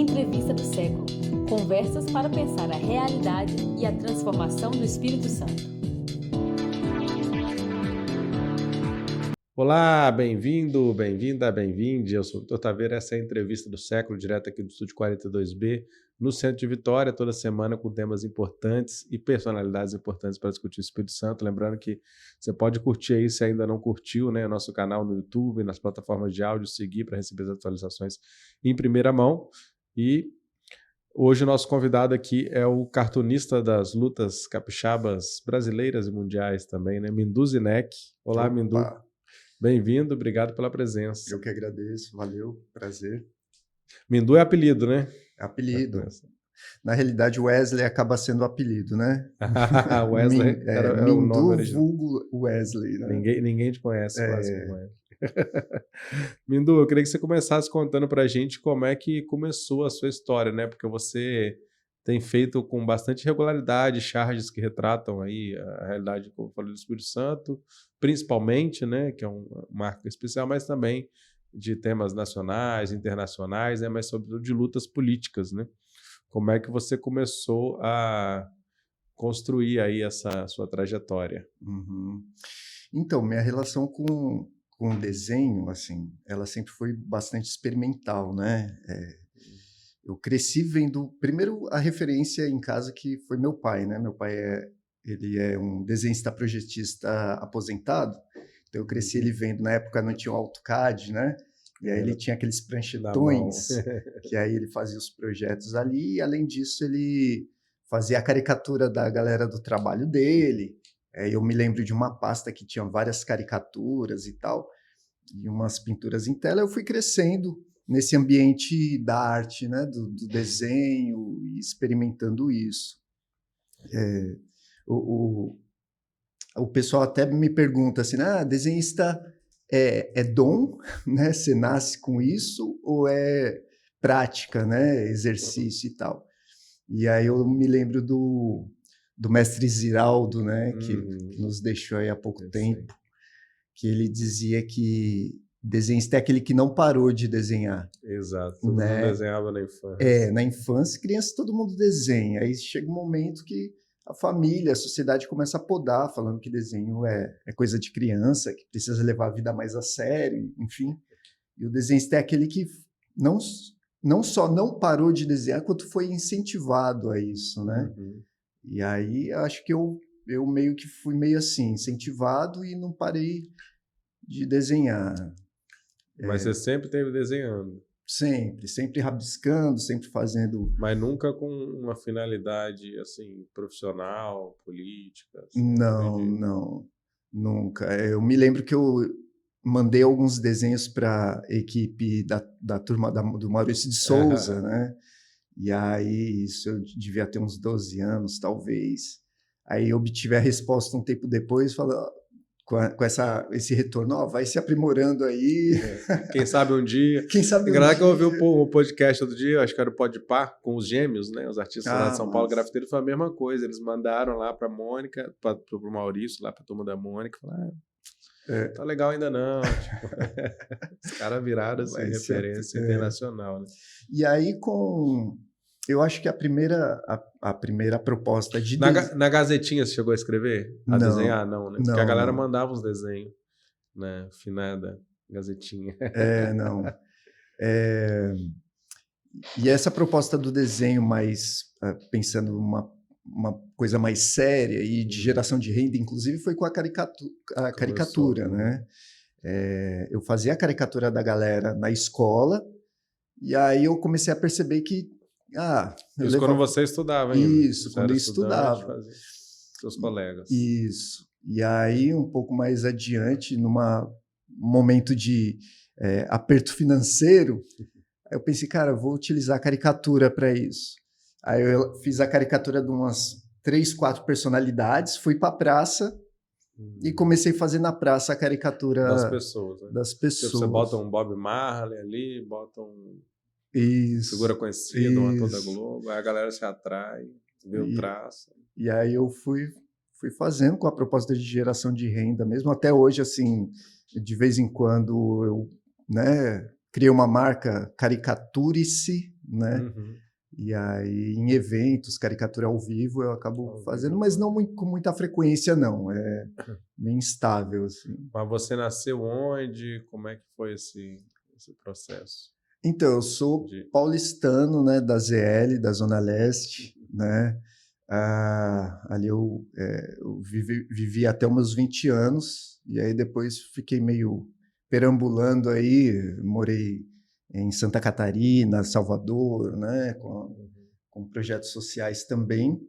Entrevista do século. Conversas para pensar a realidade e a transformação do Espírito Santo. Olá, bem-vindo, bem-vinda, bem-vinde. Eu sou o Vitor Taveira, essa é a Entrevista do Século, direto aqui do Estúdio 42B, no centro de Vitória, toda semana com temas importantes e personalidades importantes para discutir o Espírito Santo. Lembrando que você pode curtir aí, se ainda não curtiu, né, nosso canal no YouTube, nas plataformas de áudio, seguir para receber as atualizações em primeira mão. E hoje o nosso convidado aqui é o cartunista das lutas capixabas brasileiras e mundiais também, né, Mindu Zinec. Olá, Opa. Mindu. Bem-vindo, obrigado pela presença. Eu que agradeço, valeu, prazer. Mindu é apelido, né? Apelido. Na realidade, Wesley acaba sendo apelido, né? Wesley é o nome Mindu original. vulgo Wesley, né? Ninguém te conhece quase como é. Mindu, eu queria que você começasse contando pra gente como é que começou a sua história, né? Porque você tem feito com bastante regularidade charges que retratam aí a realidade, como eu falei, do Espírito Santo, principalmente, né? Que é uma marca especial, mas também de temas nacionais, internacionais, né? Mas sobretudo de lutas políticas, né? Como é que você começou a construir aí essa sua trajetória? Uhum. Então, minha relação com o desenho, assim, ela sempre foi bastante experimental, né? Eu cresci vendo, primeiro, a referência em casa que foi meu pai, né? Meu pai ele é um desenhista projetista aposentado, então eu cresci ele vendo, na época não tinha o AutoCAD, né? E aí ele tinha aqueles pranchetões, que aí ele fazia os projetos ali, e além disso ele fazia a caricatura da galera do trabalho dele. Eu me lembro de uma pasta que tinha várias caricaturas e tal, e umas pinturas em tela. Eu fui crescendo nesse ambiente da arte, né, do desenho, e experimentando isso. O pessoal até me pergunta assim, desenhista é dom, né? Você nasce com isso ou é prática, né? Exercício e tal. E aí eu me lembro do mestre Ziraldo, né? Que nos deixou aí há pouco tempo, que ele dizia que desenhista é aquele que não parou de desenhar. Exato, todo mundo desenhava na infância. Na infância, criança, todo mundo desenha. Aí chega um momento que a família, a sociedade começa a podar, falando que desenho é coisa de criança, que precisa levar a vida mais a sério, enfim. E o desenhista é aquele que não só não parou de desenhar, quanto foi incentivado a isso, né? E aí acho que eu meio que fui meio assim, incentivado e não parei de desenhar. Mas você sempre esteve desenhando? Sempre rabiscando, sempre fazendo... Mas nunca com uma finalidade, assim, profissional, política? Assim, Não, nunca. Eu me lembro que eu mandei alguns desenhos para a equipe da turma do Maurício de Souza, né? E aí, isso eu devia ter uns 12 anos, talvez. Aí eu obtive a resposta um tempo depois, falando... Com esse retorno, vai se aprimorando aí. Quem sabe um dia. Quem sabe um dia. Que eu ouvi o podcast outro dia, acho que era o Podpah, com os gêmeos, né? Os artistas lá de São Paulo, grafiteiros, foi a mesma coisa. Eles mandaram lá para a Mônica, para o Maurício, lá para a turma da Mônica, falaram, tá legal ainda não. Tipo, os caras viraram assim, referência internacional, né? E aí eu acho que a primeira proposta de... Na Gazetinha você chegou a escrever? A desenhar? Não, né? Porque a galera mandava uns desenhos, né? Finada Gazetinha. Não. E essa proposta do desenho mais, pensando uma coisa mais séria e de geração de renda, inclusive, foi com a caricatura, né? Eu fazia a caricatura da galera na escola, e aí eu comecei a perceber que Isso quando você estudava ainda. Isso, quando eu estudava. Seus colegas. Isso. E aí, um pouco mais adiante, num momento de aperto financeiro, eu pensei, cara, eu vou utilizar a caricatura para isso. Aí eu fiz a caricatura de umas 3, 4 personalidades, fui para a praça e comecei a fazer na praça a caricatura das pessoas. Né? Das pessoas. Tipo, você bota um Bob Marley ali, bota figura conhecida, um ator da Globo, aí a galera se atrai, vê o traço. E aí eu fui fazendo com a proposta de geração de renda mesmo. Até hoje, assim, de vez em quando eu criei uma marca, Caricaturice, né? Uhum. E aí, em eventos, caricatura ao vivo, eu acabo fazendo, mas não com muita frequência, não. É meio instável, assim. Mas você nasceu onde? Como é que foi esse processo? Então, eu sou paulistano, né, da ZL, da Zona Leste, né? Ali eu vivi até os meus 20 anos, e aí depois fiquei meio perambulando aí, morei em Santa Catarina, Salvador, né, com projetos sociais também.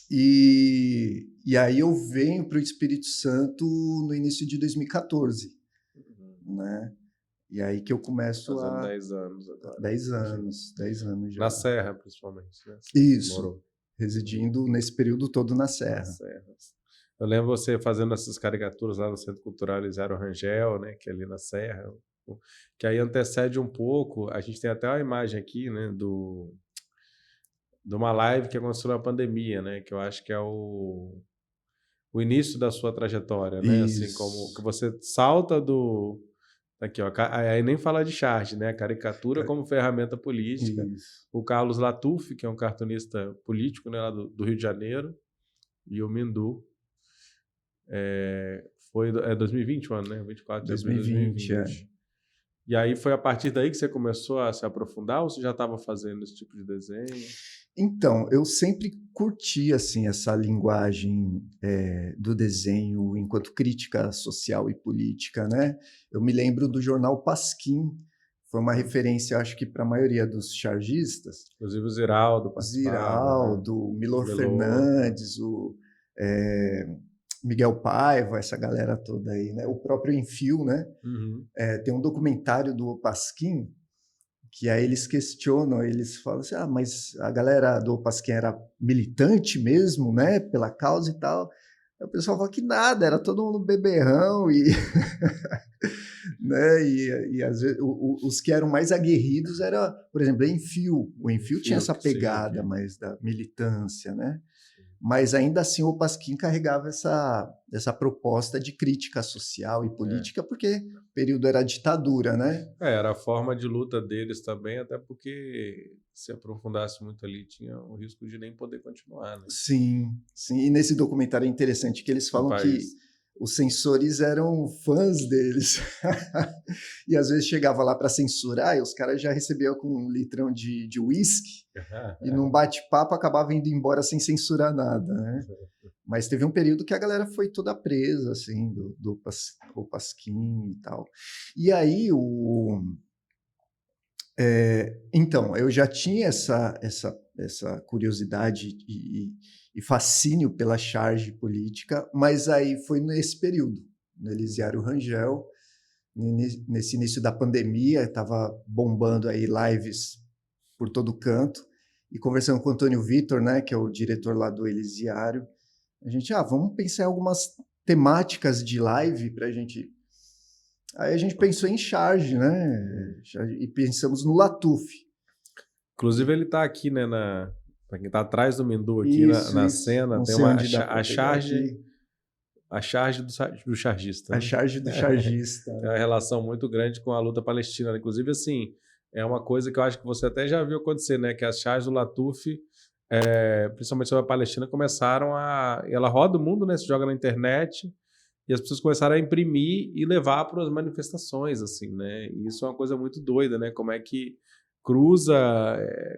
E aí eu venho para o Espírito Santo no início de 2014, né? E aí que eu começo fazendo 10 anos agora. 10 anos já. Na Serra, principalmente, né? Isso, Morou. residindo nesse período todo na Serra. Eu lembro você fazendo essas caricaturas lá no Centro Cultural Elisiário Rangel, né? Que é ali na Serra. Que aí antecede um pouco, a gente tem até uma imagem aqui, né? De uma live que aconteceu na pandemia, né? Que eu acho que é o início da sua trajetória, né? Isso. Assim, como que você salta do... Aqui, ó, aí nem fala de charge, né? Caricatura como ferramenta política. Isso. O Carlos Latuf, que é um cartunista político, né, lá do Rio de Janeiro, e o Mindu. Foi 2020 o ano, né? 24 de abril de 2020. E aí foi a partir daí que você começou a se aprofundar ou você já estava fazendo esse tipo de desenho? Então, eu sempre curti assim, essa linguagem do desenho enquanto crítica social e política, né? Eu me lembro do jornal Pasquim, foi uma referência, acho que para a maioria dos chargistas. Inclusive o Ziraldo participava. Ziraldo, Milor Fernandes, o Miguel Paiva, essa galera toda aí, né? O próprio Enfio, né? Uhum. Tem um documentário do Pasquim que aí eles questionam, eles falam assim, mas a galera do Pasquim era militante mesmo, né, pela causa e tal. Aí o pessoal fala que nada, era todo mundo beberrão e, né, e às vezes os que eram mais aguerridos era, por exemplo, o Enfio tinha essa pegada mais da militância, né? Mas ainda assim o Pasquim carregava essa proposta de crítica social e política, porque o período era ditadura, né? Era a forma de luta deles também, até porque se aprofundasse muito ali, tinha o risco de nem poder continuar, né? Sim, sim. E nesse documentário é interessante que eles falam que os censores eram fãs deles. E às vezes chegava lá para censurar e os caras já recebiam com um litrão de uísque e num bate-papo acabava indo embora sem censurar nada, né? Mas teve um período que a galera foi toda presa, assim, do Pasquim e tal. E aí, então, eu já tinha essa curiosidade e fascínio pela charge política, mas aí foi nesse período, no Elisiário Rangel, nesse início da pandemia, estava bombando aí lives por todo canto, e conversando com o Antônio Vitor, né, que é o diretor lá do Elisiário, a gente, vamos pensar em algumas temáticas de live para a gente... Aí a gente pensou em charge, né, e pensamos no Latuf. Inclusive ele está aqui, né, para quem está atrás do Mindu aqui na cena, não tem sei uma onde dá a charge do chargista. A charge do chargista. É uma relação muito grande com a luta palestina. Inclusive, assim, é uma coisa que eu acho que você até já viu acontecer, né? Que as charges do Latuf, principalmente sobre a Palestina, começaram ela roda o mundo, né? Se joga na internet e as pessoas começaram a imprimir e levar para as manifestações, assim, né? E isso é uma coisa muito doida, né? Como é que cruza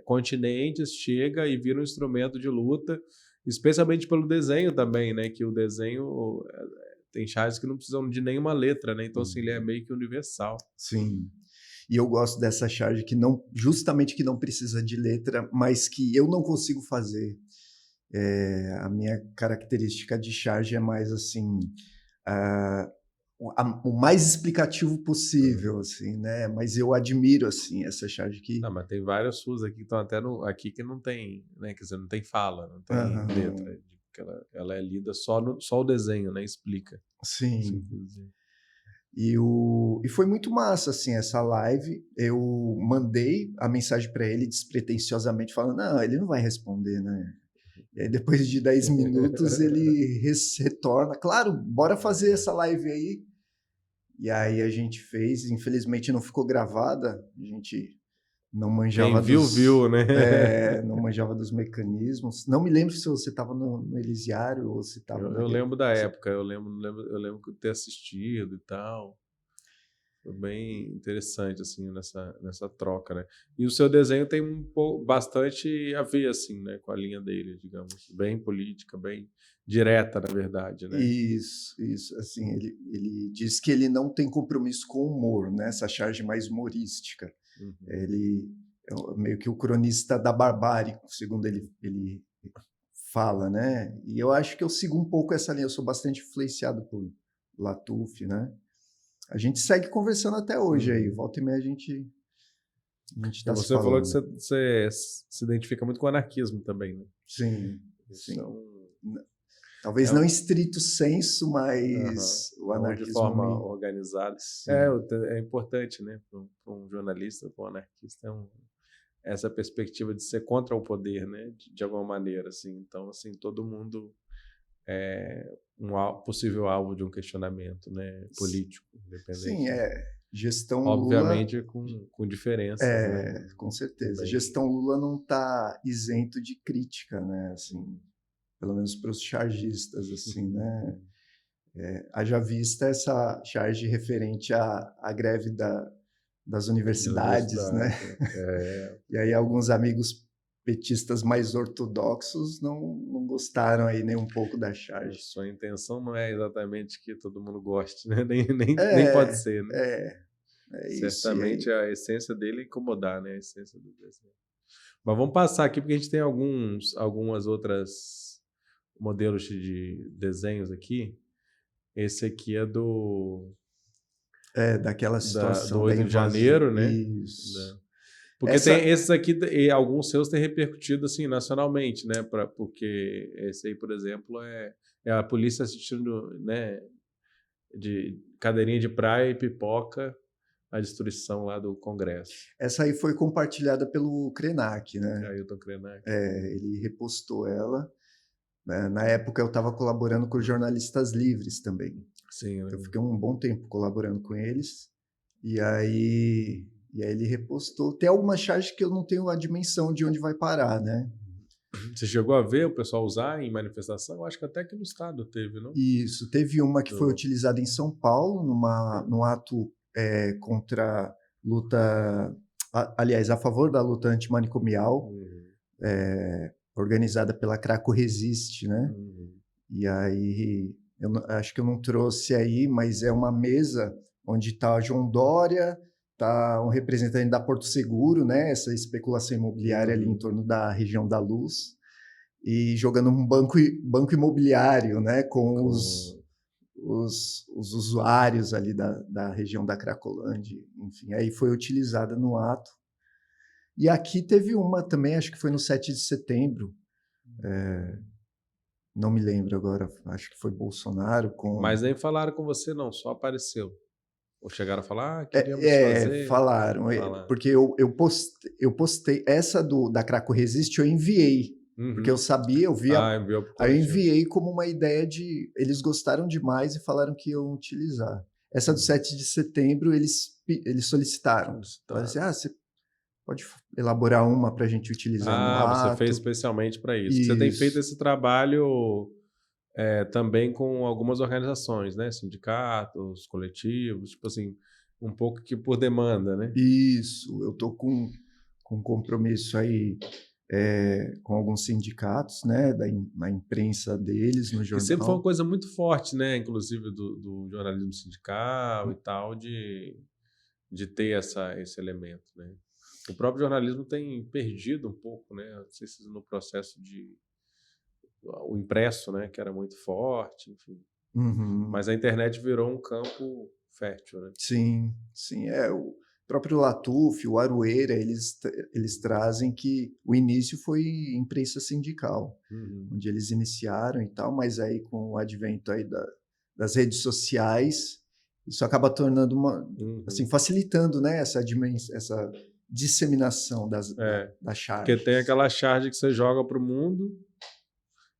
continentes, chega e vira um instrumento de luta, especialmente pelo desenho também, né? Que o desenho tem charges que não precisam de nenhuma letra, né? Então, assim, ele é meio que universal. Sim. E eu gosto dessa charge justamente que não precisa de letra, mas que eu não consigo fazer. A minha característica de charge é mais assim, o mais explicativo possível, assim, né? Mas eu admiro assim essa charge que... Não, mas tem várias suas aqui que estão até aqui que não tem, né? Quer dizer, não tem fala, não tem letra. Ela é lida só o desenho, né? Explica. Sim. E foi muito massa, assim, essa live. Eu mandei a mensagem para ele despretensiosamente, falando, não, ele não vai responder, né? E aí, depois de 10 minutos, ele retorna. Claro, bora fazer essa live aí. E aí a gente fez. Infelizmente não ficou gravada. A gente não manjava Quem viu, né? não manjava dos mecanismos. Não me lembro se você estava no Elisiário ou se estava Eu lembro da época, eu lembro de ter assistido e tal. Foi bem interessante, assim, nessa troca, né? E o seu desenho tem bastante a ver, assim, né, com a linha dele, digamos. Bem política, bem direta, na verdade, né? Isso. Assim, ele diz que ele não tem compromisso com o humor, né? Essa charge mais humorística. Uhum. Ele é meio que o cronista da barbárie, segundo ele fala, né? E eu acho que eu sigo um pouco essa linha. Eu sou bastante influenciado por Latoufi, né? A gente segue conversando até hoje aí. Volta e meia a gente está se Você falou que falando. você se identifica muito com o anarquismo também, né? Sim. É Talvez não em estrito senso, mas o não de anarquismo... forma organizada. Sim. É importante, né? Para um jornalista, para um anarquista, essa perspectiva de ser contra o poder, né? De alguma maneira, assim. Então, assim, todo mundo é possível alvo de um questionamento, né? Político, independente. Sim, gestão Obviamente, Lula... com diferenças, né? Com certeza. Também. Gestão Lula não está isento de crítica, né? Assim, pelo menos para os chargistas, assim, né? Haja vista essa charge referente à greve das universidades, né? E aí alguns amigos petistas mais ortodoxos não gostaram aí nem um pouco da charge. Sua intenção não é exatamente que todo mundo goste, né? Nem pode ser, né? Certamente isso. a essência dele é incomodar, né? A essência do desenho. Mas vamos passar aqui, porque a gente tem algumas outras modelos de desenhos aqui. Esse aqui é daquela situação do 8 de janeiro, né? Isso. Porque tem esses aqui, e alguns seus têm repercutido assim, nacionalmente, né? Porque esse aí, por exemplo, é a polícia assistindo, né? De cadeirinha de praia e pipoca, a destruição lá do Congresso. Essa aí foi compartilhada pelo Krenak, né? Ailton Krenak. Ele repostou ela. Na época eu estava colaborando com os Jornalistas Livres também. Sim. Eu fiquei um bom tempo colaborando com eles. E aí ele repostou. Tem algumas charges que eu não tenho a dimensão de onde vai parar, né? Você chegou a ver o pessoal usar em manifestação? Eu acho que até aqui no estado teve, não? Isso. Teve uma que foi utilizada em São Paulo, num ato contra luta... Aliás, a favor da luta antimanicomial, organizada pela Craco Resiste, né? E aí, acho que eu não trouxe aí, mas é uma mesa onde está João Dória, está um representante da Porto Seguro, né? Essa especulação imobiliária ali em torno da região da Luz, e jogando um banco imobiliário, né? Com os usuários ali da região da Cracolândia, enfim, aí foi utilizada no ato. E aqui teve uma também, acho que foi no 7 de setembro, não me lembro agora, acho que foi Bolsonaro com... Mas nem falaram com você não, só apareceu. Ou chegaram a falar, queríamos fazer... Falaram, porque eu postei, essa da Craco Resiste eu enviei, porque eu sabia, eu vi, aí eu enviei como uma ideia de... Eles gostaram demais e falaram que iam utilizar. Essa do 7 de setembro, eles solicitaram. Falaram assim, você pode elaborar uma para a gente utilizar no ato. Você fez especialmente para isso. Você tem feito esse trabalho também com algumas organizações, né? Sindicatos, coletivos, tipo assim, um pouco que por demanda, né? Isso, eu estou com compromisso aí com alguns sindicatos, né? Da imprensa deles no jornal. E sempre foi uma coisa muito forte, né? Inclusive do jornalismo sindical e tal, de ter esse elemento, né? O próprio jornalismo tem perdido um pouco, né? Não sei se no processo o impresso, né? Que era muito forte, enfim. Mas a internet virou um campo fértil, né? Sim. O próprio Latoufi, o Aroeira, eles trazem que o início foi imprensa sindical, onde eles iniciaram e tal, mas aí com o advento aí das redes sociais, isso acaba tornando assim, facilitando, né? Essa disseminação da charge. Porque tem aquela charge que você joga para o mundo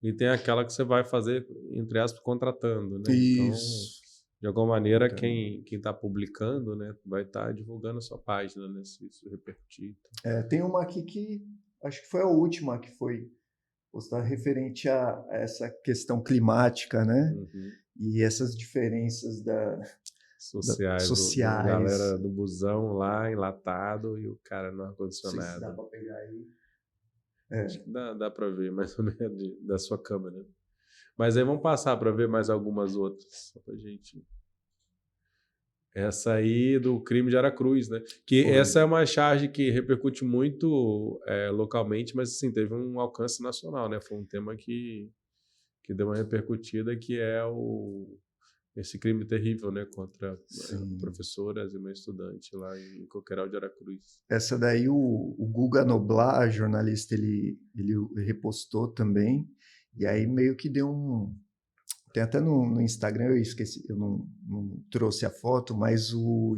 e tem aquela que você vai fazer, entre aspas, contratando, né? Isso. De alguma maneira, Então, quem está publicando, né, vai estar divulgando a sua página, né, se isso repercutir. tem uma aqui que acho que foi a última que foi postada referente a essa questão climática, né? Uhum. E essas diferenças Sociais, sociais. galera do busão lá, enlatado, e o cara no Não sei se dá ar-condicionado. para pegar aí. Acho que dá para ver mais ou menos da sua câmera. Mas aí vamos passar para ver mais algumas outras, só pra gente. Essa aí do crime de Aracruz, né? Que Foi. essa é uma charge que repercute muito localmente, mas assim, teve um alcance nacional, né? Foi um tema que deu uma repercutida, que é esse crime terrível, né? Contra professoras e uma estudante lá em Coqueiral de Aracruz. Essa daí o Guga Noblar, jornalista, ele repostou também, e aí meio que deu um... Tem até no Instagram, eu esqueci, eu não trouxe a foto, mas um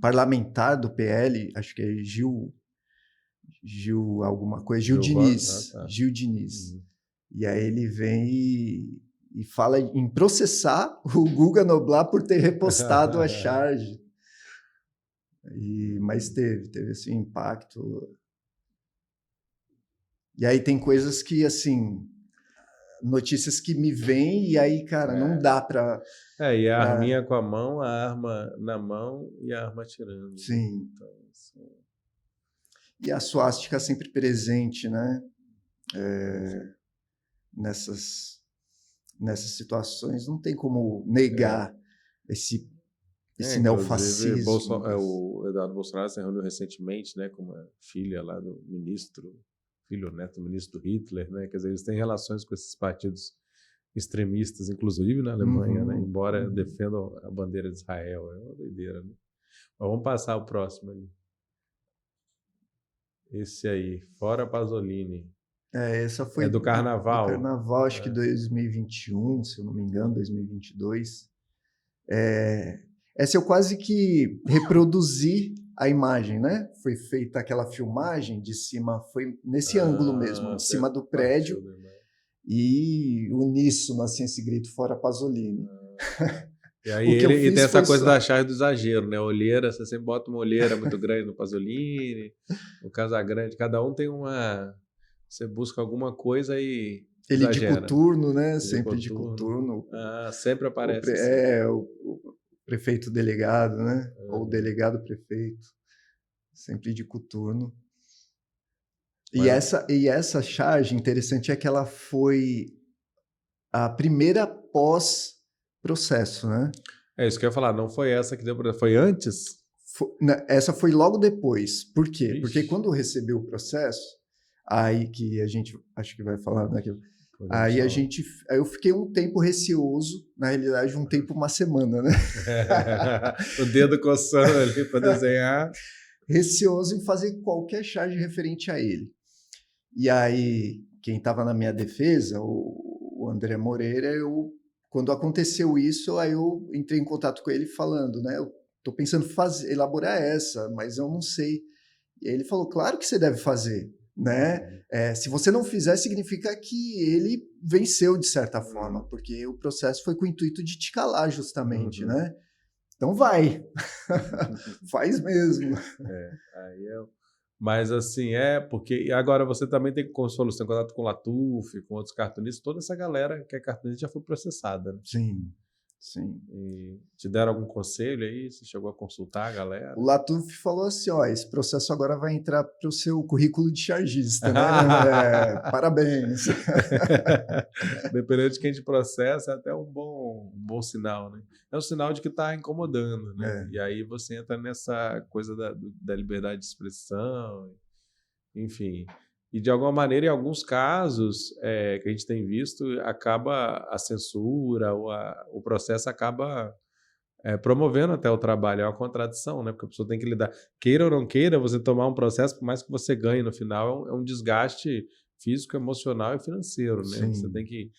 parlamentar do PL, acho que é Gil alguma coisa, Gil Diniz. Tá. Gil Diniz. E aí ele vem e fala em processar o Guga Noblar por ter repostado a charge. Mas teve esse impacto. E aí tem coisas que, assim, notícias que me vêm e aí, cara, não dá para... E a arminha com a mão, a arma na mão e a arma atirando. Sim. Então, assim... E a suástica sempre presente, né? Nessas situações, não tem como negar esse neofascismo. O Eduardo Bolsonaro se reuniu recentemente, né, com uma filha lá do filho neto do ministro Hitler, né? Quer dizer, eles têm relações com esses partidos extremistas, inclusive na Alemanha, né? Embora defendam a bandeira de Israel. É uma doideira, né? Mas vamos passar o próximo ali. Esse aí, Fora Pasolini. Essa foi do Carnaval. Do Carnaval, acho que 2021, se eu não me engano, 2022. Essa eu quase que reproduzi a imagem, né? Foi feita aquela filmagem de cima, foi nesse ângulo mesmo, de cima do prédio, e uníssono, assim, esse grito Fora Pasolini. E aí tem essa coisa da charge do exagero, né? Olheira, você sempre bota uma olheira muito grande no Pasolini, no Casagrande, cada um tem uma... Você busca alguma coisa e ele exagera. de coturno, né? Sempre de coturno. Sempre aparece. O prefeito delegado, né? Ou o delegado prefeito. Sempre de coturno. E essa charge, interessante, é que ela foi a primeira pós-processo, né? É isso que eu ia falar, não foi essa que deu para... Foi antes? Essa foi logo depois. Por quê? Ixi. Porque quando recebeu o processo, aí que a gente acho que vai falar daquilo. Aí eu fiquei um tempo receoso, na realidade uma semana, né? O dedo coçando ali para desenhar. Receoso em fazer qualquer charge referente a ele. E aí, quem estava na minha defesa, o André Moreira, quando aconteceu isso, aí eu entrei em contato com ele falando, né? Eu estou pensando em elaborar essa, mas eu não sei. E aí ele falou, claro que você deve fazer. Né? Se você não fizer, significa que ele venceu de certa forma, porque o processo foi com o intuito de te calar justamente, né? Então vai, faz mesmo. Mas assim, porque agora você também tem solução, contato com o Latuf, com outros cartunistas, toda essa galera que é cartunista já foi processada. Né? Sim. E te deram algum conselho aí? Você chegou a consultar a galera? O Latuf falou assim, esse processo agora vai entrar para o seu currículo de chargista, né? Parabéns. Dependendo de quem te processa, é até um bom sinal, né? É um sinal de que está incomodando, né? E aí você entra nessa coisa da liberdade de expressão, enfim... E, de alguma maneira, em alguns casos que a gente tem visto, acaba a censura, o processo acaba promovendo até o trabalho. É uma contradição, né? Porque a pessoa tem que lidar. Queira ou não queira, você tomar um processo, por mais que você ganhe no final, é um desgaste físico, emocional e financeiro, né? Sim. Você tem que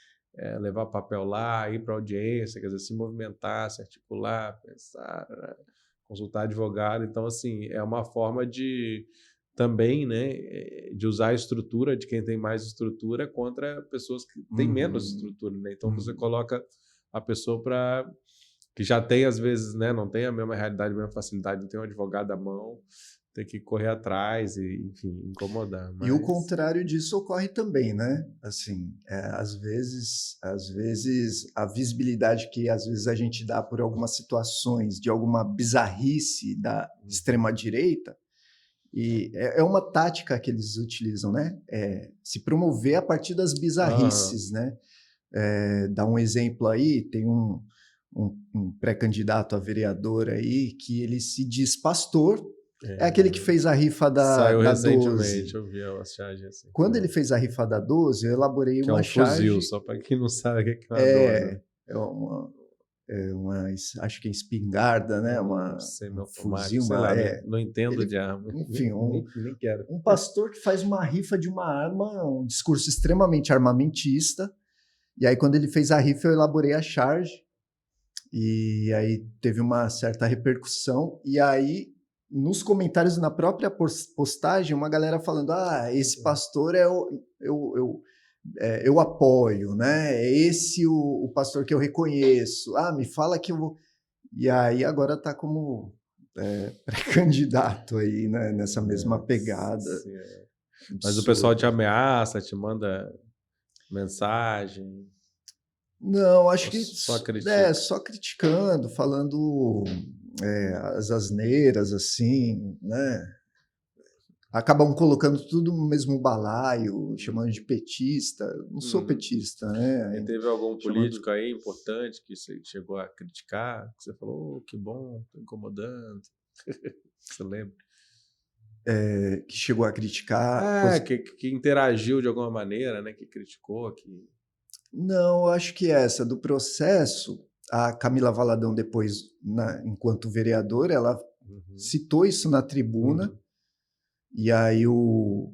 levar papel lá, ir para a audiência, quer dizer, se movimentar, se articular, pensar, consultar advogado. Então, assim, é uma forma também, né, de usar a estrutura de quem tem mais estrutura contra pessoas que têm menos estrutura, né? Então você coloca a pessoa para que já tem, às vezes, né, não tem a mesma realidade, a mesma facilidade, não tem um advogado à mão, tem que correr atrás e, enfim, incomodar. E o Mas... contrário disso ocorre também, né? Assim, às vezes a visibilidade que às vezes a gente dá por algumas situações de alguma bizarrice da extrema-direita, e é uma tática que eles utilizam, né? Se promover a partir das bizarrices, né? Dar um exemplo aí, tem um pré-candidato a vereador aí que ele se diz pastor. É aquele que fez a rifa Saiu da recentemente, 12. eu vi a charge assim. Quando ele fez a rifa da 12, eu elaborei que uma charge. Fuzil, só para quem não sabe o que é uma 12. Acho que é espingarda, né? Um fuzil, sei lá, não entendo de arma. Enfim, nem quero. Um pastor que faz uma rifa de uma arma, um discurso extremamente armamentista. E aí, quando ele fez a rifa, eu elaborei a charge. E aí teve uma certa repercussão. E aí, nos comentários na própria postagem, uma galera falando: esse pastor eu apoio, né? É esse o pastor que eu reconheço. Me fala que eu vou... E aí agora está como pré-candidato aí, né? Nessa mesma pegada. Mas o pessoal te ameaça, te manda mensagem? Não, acho que só critica. Só criticando, falando as asneiras, assim, né? Acabam colocando tudo no mesmo balaio, chamando de petista. Eu não sou petista, né? E teve algum político aí importante que você chegou a criticar? Que você falou, que bom, tô incomodando. Você lembra? Que chegou a criticar... que interagiu de alguma maneira, né? Que criticou, que... Não, eu acho que essa do processo, a Camila Valadão depois, enquanto vereadora, ela citou isso na tribuna, e aí o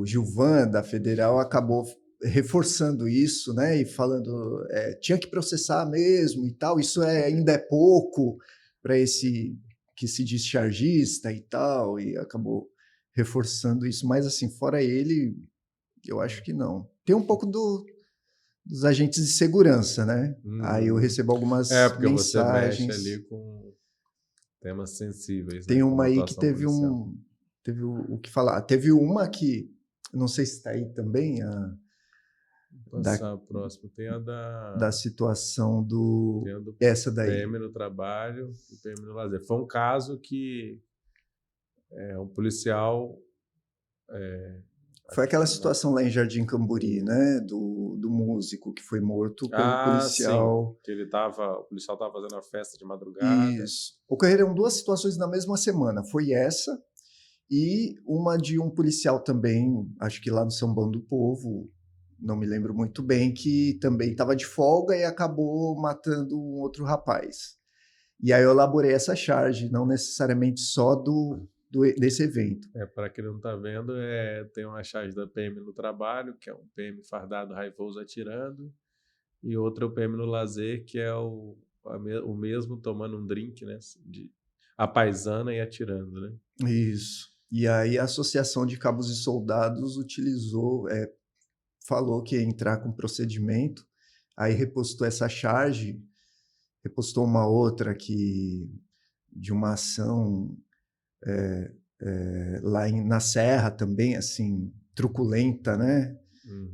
Gilvan, da Federal, acabou reforçando isso, né, e falando, tinha que processar mesmo e tal, isso ainda é pouco para esse que se diz chargista e tal, e acabou reforçando isso, mas assim, fora ele... Eu acho que não. Tem um pouco dos agentes de segurança, né? Aí eu recebo algumas porque mensagens. Você mexe ali com temas sensíveis. Tem uma aí que teve policial. Teve o que falar. Teve uma que, não sei se está aí também, Passar próximo. Tem a da situação do essa daí. PM no trabalho e PM no lazer. Foi um caso que um policial... Foi aquela situação lá em Jardim Camburi, né? Do músico que foi morto pelo policial. Sim, que o policial estava fazendo a festa de madrugada. Isso. Ocorreram duas situações na mesma semana. Foi essa e uma de um policial também, acho que lá no São Bom do Povo, não me lembro muito bem, que também estava de folga e acabou matando um outro rapaz. E aí eu elaborei essa charge, não necessariamente só desse evento. Para quem não está vendo, tem uma charge da PM no trabalho, que é um PM fardado raivoso atirando, e outra é o PM no lazer, que é o mesmo tomando um drink, né, a paisana e atirando, né? Isso. E aí a Associação de Cabos e Soldados falou que ia entrar com procedimento, aí repostou essa charge, repostou uma outra de uma ação... lá na Serra também, assim, truculenta, né?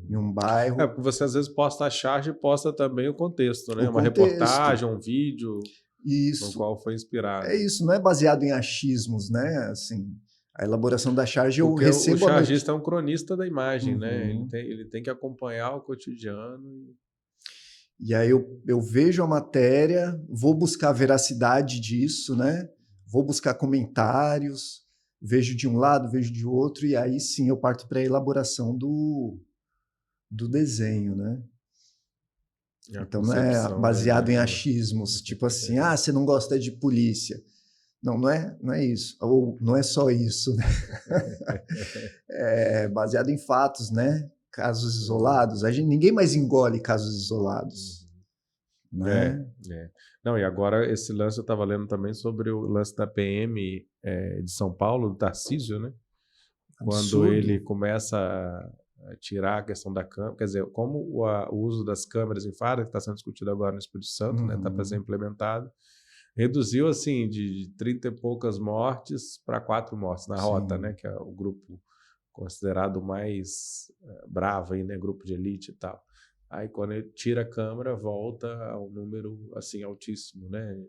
Em um bairro. Porque você às vezes posta a charge e posta também o contexto, né? Uma reportagem, um vídeo no qual foi inspirado. É isso, não é baseado em achismos, né? Assim, a elaboração da charge eu recebo... O chargista é um cronista da imagem, né? Ele tem que acompanhar o cotidiano. E aí eu vejo a matéria, vou buscar a veracidade disso, né? Vou buscar comentários, vejo de um lado, vejo de outro, e aí sim eu parto para a elaboração do desenho, né? Então não é baseado em achismos, tipo assim, você não gosta de polícia. Não é isso. Ou não é só isso, né? É baseado em fatos, né? Casos isolados. Ninguém mais engole casos isolados. Né? Não, e agora esse lance eu estava lendo também sobre o lance da PM de São Paulo, do Tarcísio, né? Quando ele começa tirar a questão da câmera, quer dizer, como o uso das câmeras em farda, que está sendo discutido agora no Espírito Santo, né, está para ser implementado, reduziu assim de 30 e poucas mortes para 4 mortes na rota, né, que é o grupo considerado mais bravo, aí, né, grupo de elite e tal. Aí quando ele tira a câmera, volta a um número assim altíssimo, né?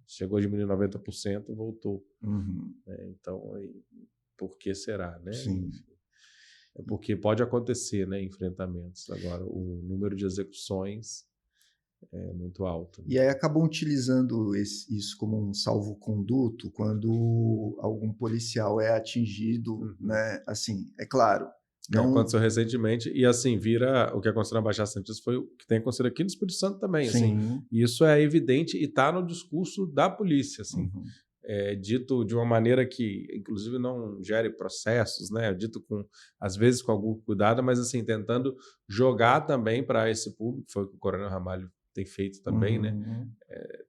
Chegou a diminuir 90%, voltou. Né? Então, por que será, né? Sim. É porque pode acontecer, né, enfrentamentos. Agora, o número de execuções é muito alto. Né? E aí acabam utilizando isso como um salvo-conduto quando algum policial é atingido, né? Assim, é claro. Não... Aconteceu recentemente e assim, vira o que aconteceu na Baixada Santista foi o que tem acontecido aqui no Espírito Santo também. Assim, isso é evidente e está no discurso da polícia. Assim. É dito de uma maneira que, inclusive, não gere processos, né? Dito às vezes com algum cuidado, mas assim, tentando jogar também para esse público, foi o que o Coronel Ramalho tem feito também, né?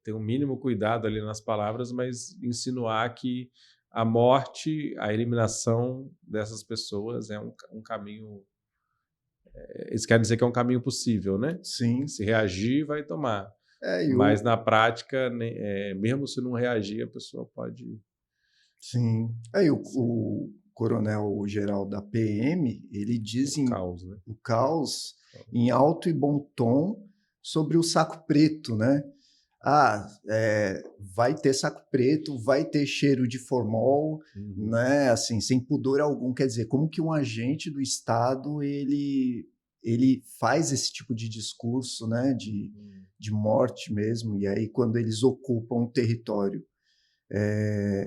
Ter um mínimo cuidado ali nas palavras, mas insinuar que a morte, a eliminação dessas pessoas é um caminho... Eles querem dizer que é um caminho possível, né? Sim. Se reagir, vai tomar. Mas na prática, mesmo se não reagir, a pessoa pode... Sim. Aí o coronel-geral da PM, ele diz o caos em alto e bom tom sobre o saco preto, né? Vai ter saco preto, vai ter cheiro de formol, né? Assim, sem pudor algum. Quer dizer, como que um agente do Estado ele faz esse tipo de discurso, né? De morte mesmo. E aí, quando eles ocupam um território,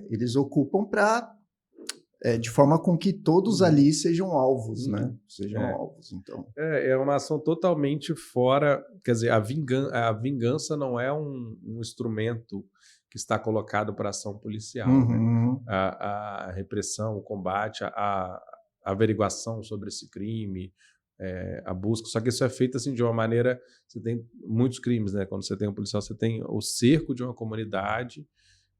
eles ocupam de forma com que todos ali sejam alvos, né? Sejam alvos, então. É uma ação totalmente fora... Quer dizer, a vingança não é um instrumento que está colocado para ação policial. Né? A repressão, o combate, a averiguação sobre esse crime, a busca. Só que isso é feito assim, de uma maneira... Você tem muitos crimes, né? Quando você tem um policial, você tem o cerco de uma comunidade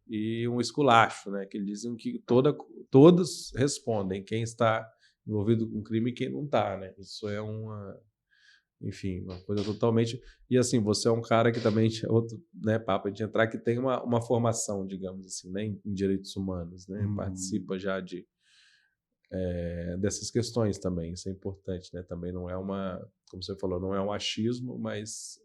e um esculacho, né? Que eles dizem que todos respondem, quem está envolvido com crime e quem não está, né? Isso é uma coisa totalmente... E assim, você é um cara que também, outro, né, papo de entrar, que tem uma formação, digamos assim, né, em direitos humanos, né? Participa já dessas questões também, isso é importante, né? Também não é como você falou, não é um achismo, mas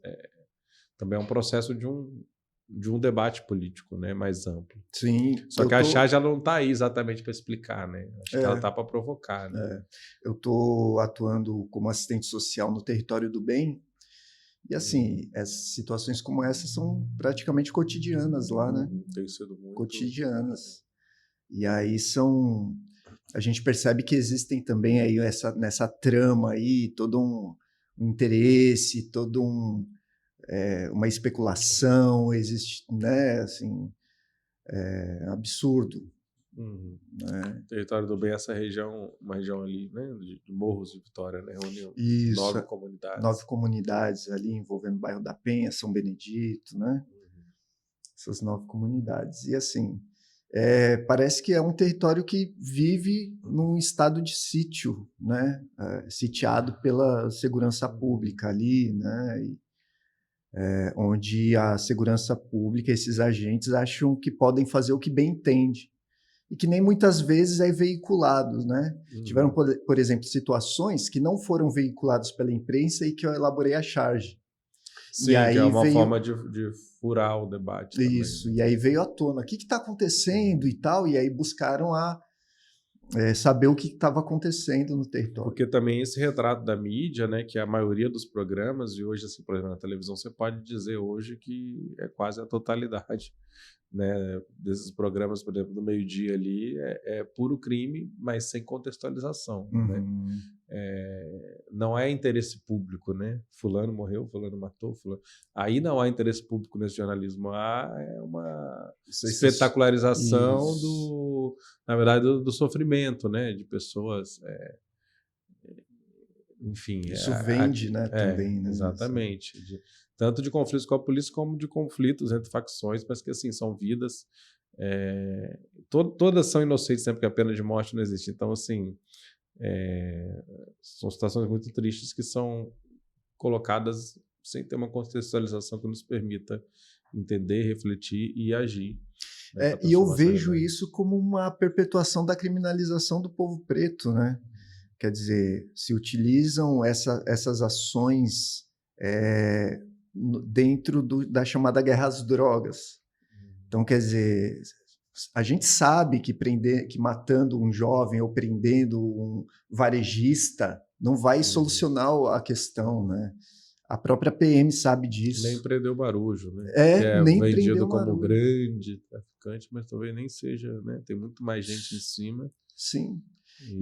também é um processo de um debate político, né, mais amplo. Sim. Só que a Charge já não está aí exatamente para explicar, né? Acho que ela está para provocar, né? Eu estou atuando como assistente social no Território do Bem e, assim, situações como essa são praticamente cotidianas lá, né? Tem sido muito... Cotidianas. E aí a gente percebe que existem também aí nessa trama aí todo um interesse, todo uma especulação, existe, né, assim, absurdo. Né? Território do Bem, essa região, uma região ali, né, de Morros de Vitória, né, reuniu 9 comunidades. 9 comunidades ali, envolvendo o bairro da Penha, São Benedito, né? Essas 9 comunidades. E assim, parece que é um território que vive num estado de sítio, né? Sitiado pela segurança pública ali, né? Onde a segurança pública, esses agentes acham que podem fazer o que bem entende e que nem muitas vezes é veiculado, né? Tiveram, por exemplo, situações que não foram veiculadas pela imprensa e que eu elaborei a charge. Sim, que é uma forma de furar o debate. Isso, também, né? E aí veio à tona. O que está acontecendo e tal? E aí buscaram saber o que estava acontecendo no território. Porque também esse retrato da mídia, né, que a maioria dos programas, e hoje, assim, por exemplo, na televisão, você pode dizer hoje que é quase a totalidade, né, desses programas, por exemplo, do meio-dia ali, é puro crime, mas sem contextualização. Né? Não é interesse público, né? Fulano morreu, fulano matou, fulano... Aí não há interesse público nesse jornalismo, há uma espetacularização na verdade, do sofrimento, né? De pessoas... enfim... Isso vende, né? Também, né? Exatamente. Tanto de conflitos com a polícia como de conflitos entre facções, mas que assim, são vidas... todas são inocentes sempre que a pena de morte não existe. Então, assim... São situações muito tristes que são colocadas sem ter uma contextualização que nos permita entender, refletir e agir. Né, E eu vejo isso como uma perpetuação da criminalização do povo preto, né? Quer dizer, se utilizam essas ações dentro da chamada guerra às drogas. Então, quer dizer, a gente sabe que matando um jovem ou prendendo um varejista não vai solucionar a questão, né? A própria PM sabe disso. Nem prendeu o Marujo, né? Nem vendido como grande traficante, mas talvez nem seja, né? Tem muito mais gente em cima. Sim.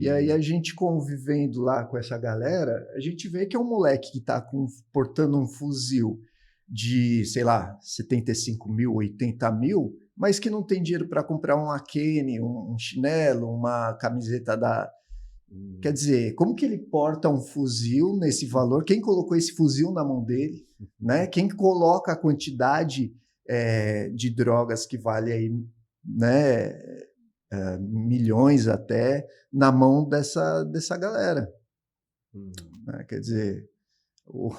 E aí a gente convivendo lá com essa galera, a gente vê que é um moleque que está portando um fuzil de, sei lá, 75 mil, 80 mil, mas que não tem dinheiro para comprar um Akene, um chinelo, uma camiseta da... Quer dizer, como que ele porta um fuzil nesse valor? Quem colocou esse fuzil na mão dele? Né? Quem coloca a quantidade de drogas que vale aí, né, milhões até, na mão dessa galera? Né? Quer dizer, o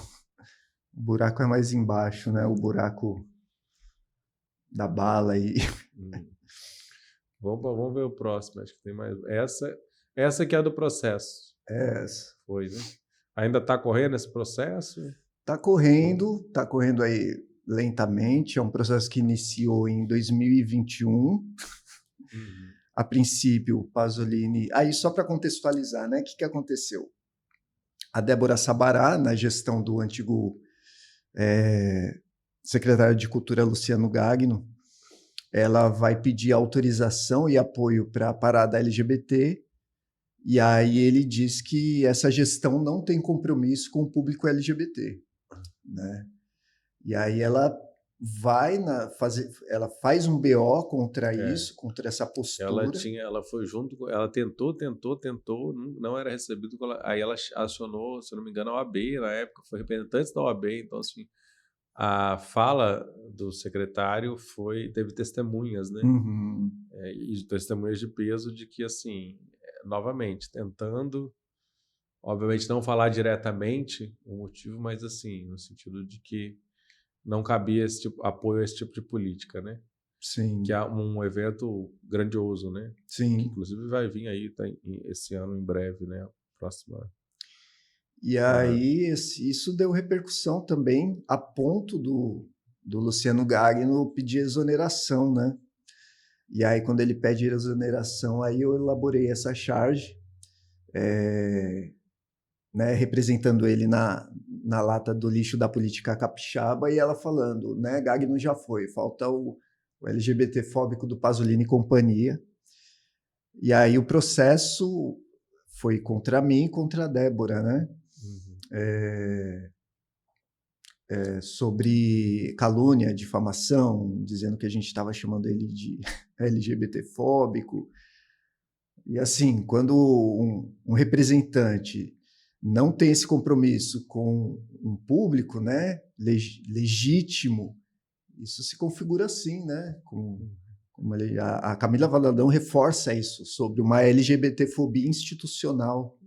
buraco é mais embaixo, né? O buraco da bala aí. Vamos ver o próximo, acho que tem mais. Essa que é a do processo. Essa. Foi, né? Ainda está correndo esse processo? Está correndo aí lentamente. É um processo que iniciou em 2021. A princípio, Pasolini... Aí, só para contextualizar, né? O que aconteceu? A Débora Sabará, na gestão do antigo secretário de Cultura, Luciano Gagno, ela vai pedir autorização e apoio para a parada LGBT, e aí ele diz que essa gestão não tem compromisso com o público LGBT, né? E aí ela ela faz um BO contra isso, contra essa postura. Ela foi junto, ela tentou, não era recebido. Aí ela acionou, se não me engano, a OAB na época, foi representante da OAB, então assim, a fala do secretário teve testemunhas, né? E testemunhas de peso de que, assim, novamente, tentando, obviamente não falar diretamente o motivo, mas assim, no sentido de que não cabia apoio a esse tipo de política, né? Sim. Que é um evento grandioso, né? Sim. Que, inclusive vai vir aí esse ano em breve, né? A próxima. E aí isso deu repercussão também a ponto do Luciano Gagno pedir exoneração, né? E aí quando ele pede exoneração, aí eu elaborei essa charge, né, representando ele na lata do lixo da política capixaba, e ela falando, né, Gagno já foi, falta o LGBT-fóbico do Pasolini e companhia. E aí o processo foi contra mim e contra a Débora, né? Sobre calúnia, difamação, dizendo que a gente estava chamando ele de LGBT-fóbico. E assim, quando um representante não tem esse compromisso com um público, né, legítimo, isso se configura assim, né? A Camila Valadão reforça isso sobre uma LGBT-fobia institucional.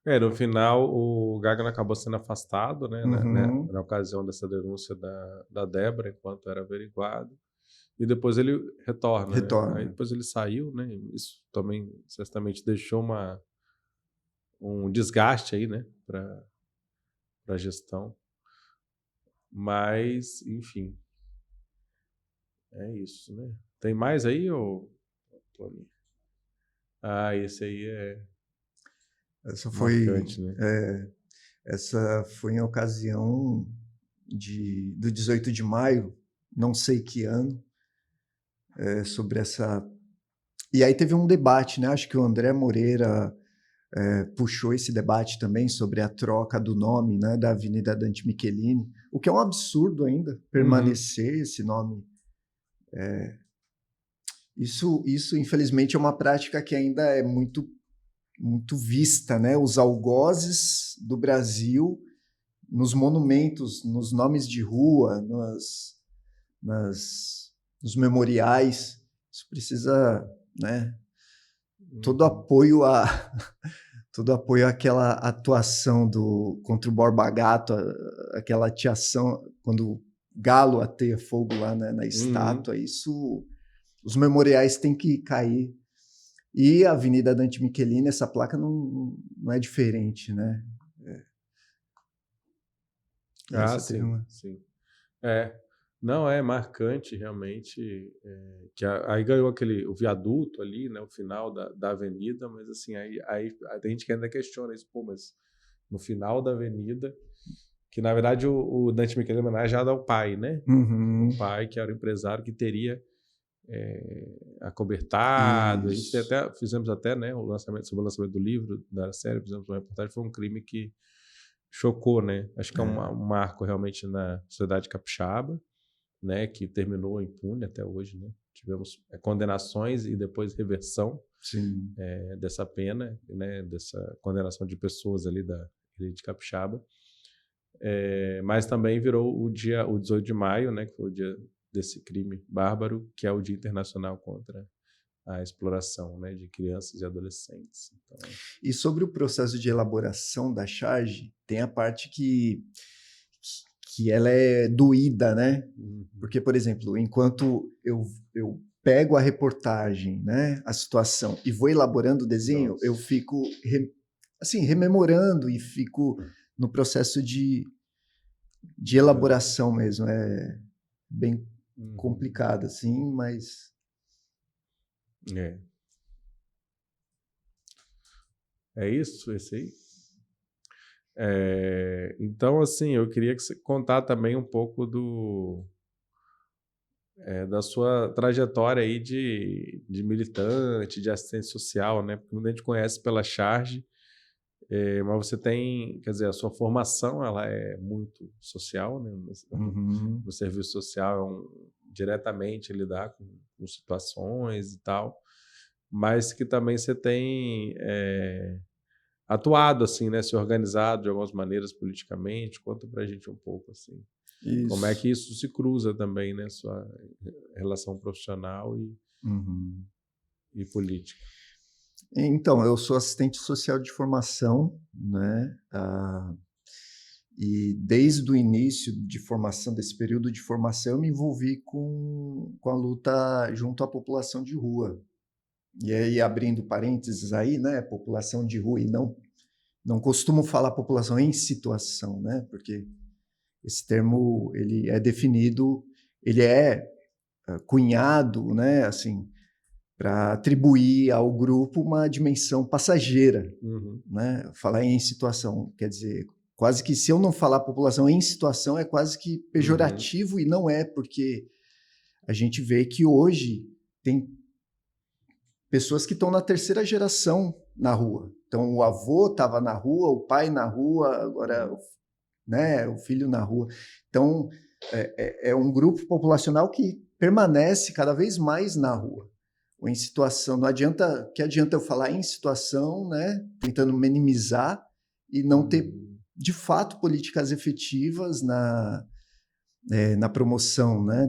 No final, o Gagno acabou sendo afastado, né, na ocasião dessa denúncia da Débora, enquanto era averiguado. E depois ele retorna. Né? Aí depois ele saiu, né? Isso também certamente deixou um desgaste aí, né, para a gestão. Mas, enfim, é isso, né? Tem mais aí, Tony? Esse aí é marcante, né? Essa foi em ocasião do 18 de maio, não sei que ano, sobre essa... E aí teve um debate, né? Acho que o André Moreira puxou esse debate também sobre a troca do nome, né, da Avenida Dante Michelini, o que é um absurdo ainda, permanecer esse nome. Isso, infelizmente, é uma prática que ainda é muito, muito vista, né? Os algozes do Brasil nos monumentos, nos nomes de rua, nos memoriais. Isso precisa, né, todo apoio a todo apoio àquela atuação contra o Borba Gato, aquela atiação quando o galo ateia fogo lá, né, na estátua, isso, os memoriais têm que cair. E a Avenida Dante Michelini, essa placa não é diferente, né? Sim, sim. Não, é marcante realmente, que aí ganhou o viaduto ali, né, o final da avenida, mas assim, aí a gente que ainda questiona isso, pô, mas no final da avenida, que na verdade o Dante Michelini é homenageado ao pai, né? Uhum. O pai que era o empresário que teria acobertado. A gente fizemos até, né, sobre o lançamento do livro, da série, fizemos uma reportagem, foi um crime que chocou, né? Acho que é um marco realmente na sociedade capixaba, né, que terminou impune até hoje, né? Tivemos condenações e depois reversão dessa pena, né, dessa condenação de pessoas ali da ilha de Capixaba. Mas também virou o 18 de maio, né, que foi o dia desse crime bárbaro, que é o Dia Internacional contra a exploração, né, de crianças e adolescentes. Então... E sobre o processo de elaboração da charge, tem a parte que ela é doída, né? Porque, por exemplo, enquanto eu pego a reportagem, né, a situação, e vou elaborando o desenho, eu fico rememorando e fico no processo de elaboração mesmo. É bem complicado, assim, mas... É isso, esse aí? Então, assim, eu queria que você contar também um pouco da sua trajetória aí de militante, de assistente social, né? Porque muita gente conhece pela Charge, mas você tem, quer dizer, a sua formação ela é muito social, né? No serviço social diretamente lidar com situações e tal, mas que também você tem atuado assim, né? Se organizado de algumas maneiras politicamente. Conta pra gente um pouco assim. Isso. Como é que isso se cruza também, né? Sua relação profissional e política. Então, eu sou assistente social de formação, né? E desde o início de formação, desse período de formação, eu me envolvi com a luta junto à população de rua. E aí, abrindo parênteses aí, né? População de rua, e não costumo falar população em situação, né? Porque esse termo, ele é definido, ele é cunhado, né? Assim, para atribuir ao grupo uma dimensão passageira, né? Falar em situação, quer dizer, quase que se eu não falar população em situação é quase que pejorativo, e não é, porque a gente vê que hoje tem pessoas que estão na terceira geração na rua. Então o avô estava na rua, o pai na rua, agora, né, o filho na rua. Então é um grupo populacional que permanece cada vez mais na rua, ou em situação. Não adianta, que adianta eu falar em situação, né, tentando minimizar e não ter de fato políticas efetivas na promoção, né,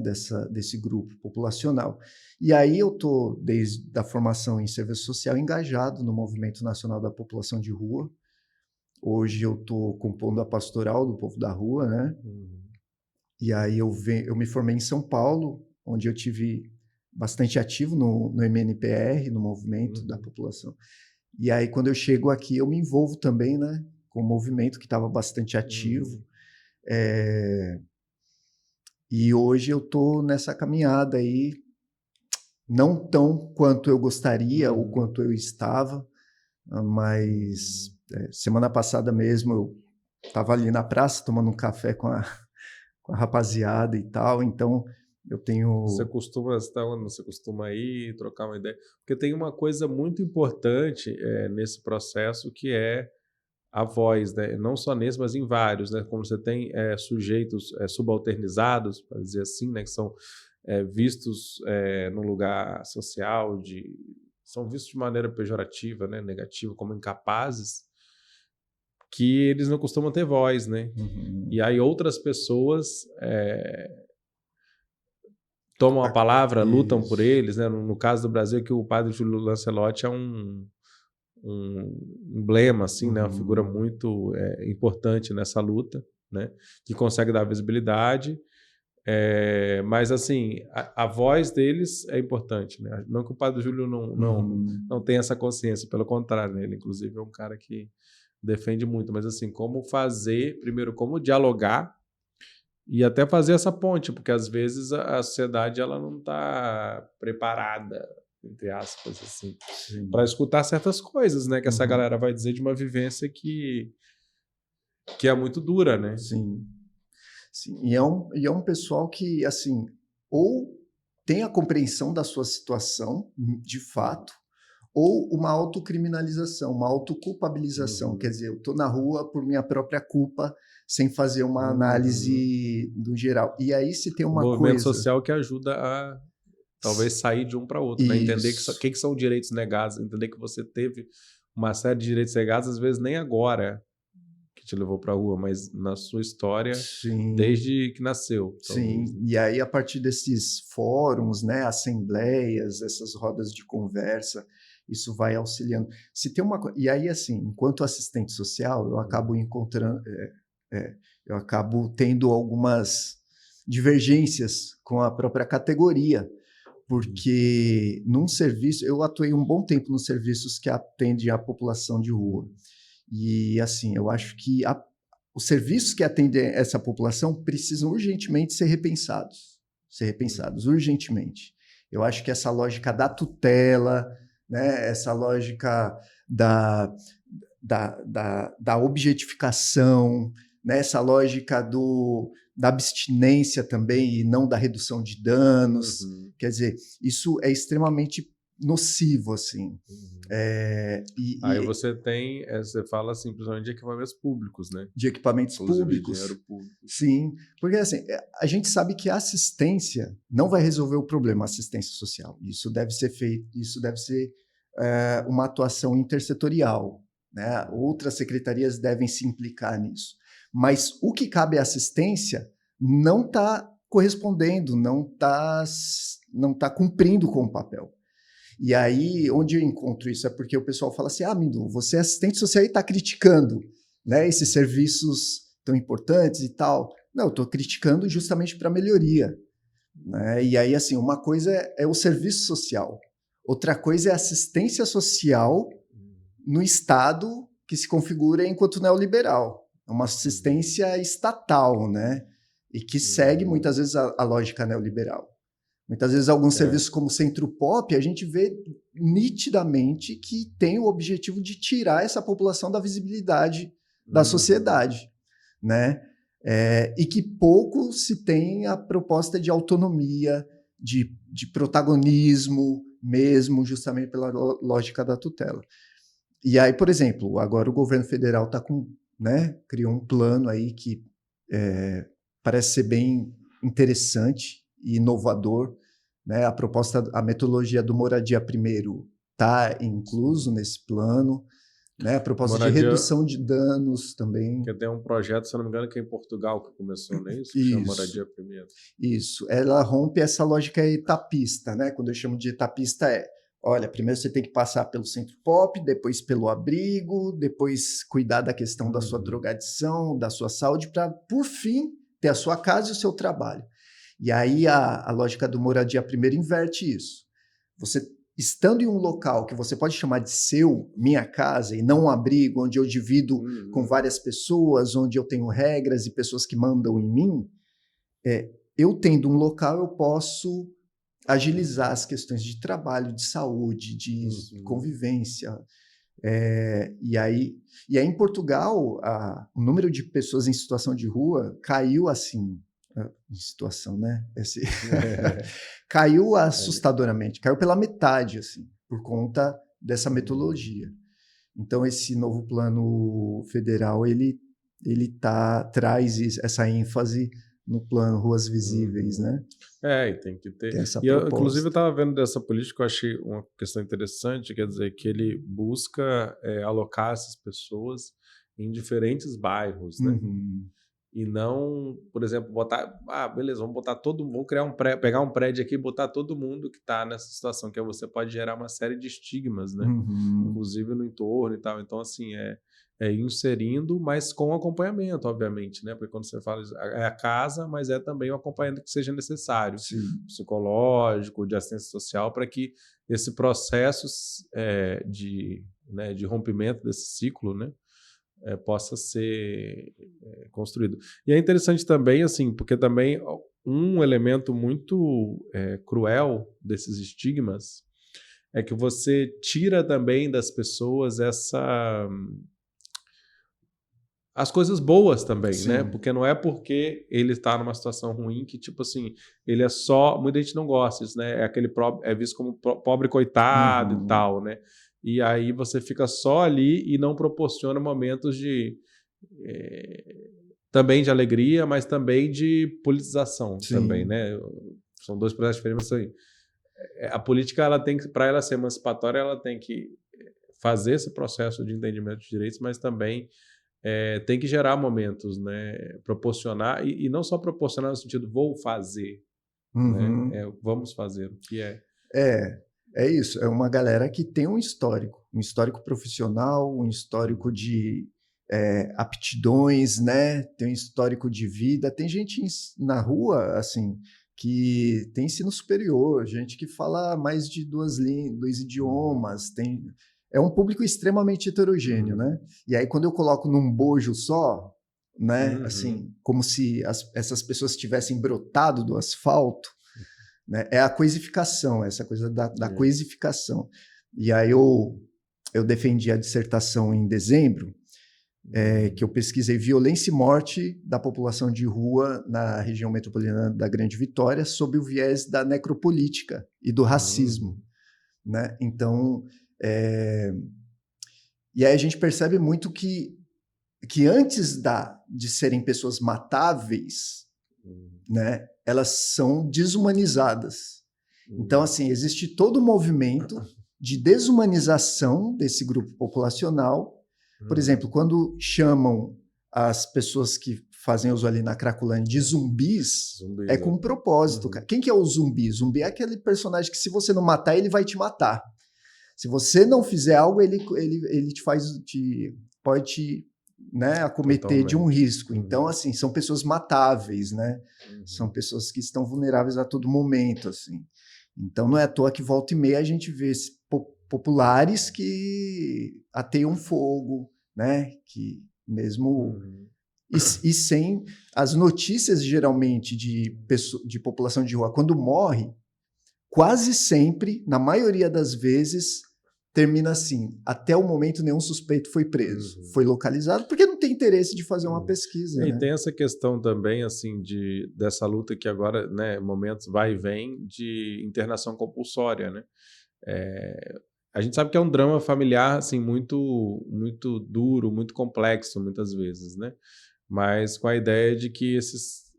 desse grupo populacional. E aí eu estou, desde a formação em serviço social, engajado no Movimento Nacional da População de Rua. Hoje eu estou compondo a Pastoral do Povo da Rua, né? E aí eu me formei em São Paulo, onde eu tive bastante ativo no MNPR, no Movimento da População. E aí quando eu chego aqui eu me envolvo também, né, com o movimento que estava bastante ativo. E hoje eu estou nessa caminhada aí, não tão quanto eu gostaria ou quanto eu estava, mas semana passada mesmo eu estava ali na praça tomando um café com a rapaziada e tal, então eu tenho... Você costuma ir trocar uma ideia? Porque tem uma coisa muito importante nesse processo, que é a voz, né? Não só nesse, mas em vários, né? Como você tem sujeitos subalternizados, para dizer assim, né? Que são vistos no lugar social, são vistos de maneira pejorativa, né? Negativa, como incapazes, que eles não costumam ter voz, né? E aí outras pessoas tomam a palavra, lutam Isso. por eles, né? No caso do Brasil, que o padre Júlio Lancelotti é um emblema, assim, né? Uma figura muito importante nessa luta, né? Que consegue dar visibilidade. Mas, assim, a voz deles é importante, né? Não que o padre Júlio não tenha essa consciência, pelo contrário, né? Ele, inclusive, é um cara que defende muito, mas, assim, como fazer, primeiro, como dialogar e até fazer essa ponte, porque, às vezes, a sociedade ela não está preparada, entre aspas, assim, para escutar certas coisas, né? Que essa galera vai dizer de uma vivência que é muito dura, né? Sim. Sim, e é um pessoal que, assim, ou tem a compreensão da sua situação, de fato, ou uma autocriminalização, uma autoculpabilização. Quer dizer, eu estou na rua por minha própria culpa, sem fazer uma análise do geral. E aí se tem uma movimento coisa... social que ajuda a talvez sair de um para outro, né? Entender que são direitos negados, entender que você teve uma série de direitos negados, às vezes nem agora que te levou para a rua, mas na sua história, desde que nasceu. Sim, talvez. E aí a partir desses fóruns, né, assembleias, essas rodas de conversa, isso vai auxiliando. Se tem e aí, assim, enquanto assistente social, eu acabo encontrando, eu acabo tendo algumas divergências com a própria categoria, porque num serviço, eu atuei um bom tempo nos serviços que atendem a população de rua. E, assim, eu acho que os serviços que atendem essa população precisam urgentemente ser repensados urgentemente. Eu acho que essa lógica da tutela, né, essa lógica da objetificação, né, essa lógica da abstinência também e não da redução de danos, quer dizer, isso é extremamente nocivo, assim. Aí você tem, você fala assim, principalmente de equipamentos públicos, né? De equipamentos públicos. Dinheiro público. Sim, porque assim, a gente sabe que a assistência não vai resolver o problema, a assistência social. Isso deve ser feito, isso deve ser uma atuação intersetorial, né? Outras secretarias devem se implicar nisso. Mas o que cabe à assistência não está correspondendo, não tá cumprindo com o papel. E aí, onde eu encontro isso? É porque o pessoal fala assim, Mindu, você é assistente social e está criticando, né, esses serviços tão importantes e tal. Não, eu estou criticando justamente para melhoria. Né? E aí, assim, uma coisa é o serviço social, outra coisa é a assistência social no Estado que se configura enquanto neoliberal. É uma assistência estatal, né? E que segue, muitas vezes, a lógica neoliberal. Muitas vezes, alguns serviços como o Centro Pop, a gente vê nitidamente que tem o objetivo de tirar essa população da visibilidade da sociedade, né? E que pouco se tem a proposta de autonomia, de protagonismo mesmo, justamente pela lógica da tutela. E aí, por exemplo, agora o governo federal criou um plano aí que parece ser bem interessante e inovador, né? A metodologia do Moradia Primeiro está incluso nesse plano, né? A proposta de redução de danos também. Que tem um projeto, se não me engano, que é em Portugal que começou, não é isso? Que chama Moradia Primeiro. Isso. Ela rompe essa lógica etapista, né? Quando eu chamo de etapista olha, primeiro você tem que passar pelo Centro Pop, depois pelo abrigo, depois cuidar da questão da sua drogadição, da sua saúde, para, por fim, ter a sua casa e o seu trabalho. E aí a lógica do Moradia Primeiro inverte isso. Você, estando em um local que você pode chamar de minha casa, e não um abrigo onde eu divido com várias pessoas, onde eu tenho regras e pessoas que mandam em mim, eu tendo um local, eu posso agilizar as questões de trabalho, de saúde, de convivência. E aí em Portugal, o número de pessoas em situação de rua caiu assim, em situação, né? Caiu assustadoramente, caiu pela metade, assim, por conta dessa metodologia. Então, esse novo plano federal, ele traz essa ênfase no plano Ruas Visíveis, né? E tem que ter. Inclusive, eu estava vendo dessa política, eu achei uma questão interessante, quer dizer, que ele busca alocar essas pessoas em diferentes bairros, né? E não, por exemplo, botar, beleza, vamos criar pegar um prédio aqui e botar todo mundo que está nessa situação, que você pode gerar uma série de estigmas, né? Inclusive no entorno e tal. Então, assim, é inserindo, mas com acompanhamento, obviamente, né? Porque quando você fala, é a casa, mas é também o acompanhamento que seja necessário, psicológico, de assistência social, para que esse processo de rompimento desse ciclo, né? Possa ser construído. E é interessante também, assim, porque também um elemento muito cruel desses estigmas é que você tira também das pessoas as coisas boas também, né? Porque não é porque ele está numa situação ruim que, tipo assim, ele é só... Muita gente não gosta disso, né? É visto como pobre coitado e tal, né? E aí você fica só ali e não proporciona momentos também de alegria, mas também de politização também, né? São dois processos diferentes. Mas, assim, a política, para ela ser emancipatória, ela tem que fazer esse processo de entendimento de direitos, mas também tem que gerar momentos, né? Proporcionar, e não só proporcionar no sentido vou fazer, né? Vamos fazer, o que é... É isso, é uma galera que tem um histórico profissional, um histórico de aptidões, né? Tem um histórico de vida. Tem gente na rua, assim, que tem ensino superior, gente que fala mais de dois idiomas, é um público extremamente heterogêneo, né? E aí quando eu coloco num bojo só, né? Assim, como se essas pessoas tivessem brotado do asfalto, né? É a coisificação, essa coisa da coisificação. E aí eu defendi a dissertação em dezembro, que eu pesquisei violência e morte da população de rua na região metropolitana da Grande Vitória sob o viés da necropolítica e do racismo, né? Então, e aí a gente percebe muito que antes de serem pessoas matáveis, né, elas são desumanizadas. Então, assim, existe todo um movimento de desumanização desse grupo populacional. Por exemplo, quando chamam as pessoas que fazem uso ali na Cracolândia de zumbis, é com um propósito. Quem que é o zumbi? Zumbi é aquele personagem que, se você não matar, ele vai te matar. Se você não fizer algo, ele pode te, né, acometer de um risco. Então, assim, são pessoas matáveis, né? São pessoas que estão vulneráveis a todo momento, assim. Então, não é à toa que volta e meia a gente vê populares que ateiam fogo, né? Que mesmo... E sem as notícias, geralmente, de população de rua, quando morre, quase sempre, na maioria das vezes, termina assim: até o momento nenhum suspeito foi preso, foi localizado, porque não tem interesse de fazer uma pesquisa. E né? tem essa questão também, assim, dessa luta que agora, né, momentos vai e vem de internação compulsória, né? A gente sabe que é um drama familiar, assim, muito, muito duro, muito complexo, muitas vezes, né? Mas com a ideia de que esses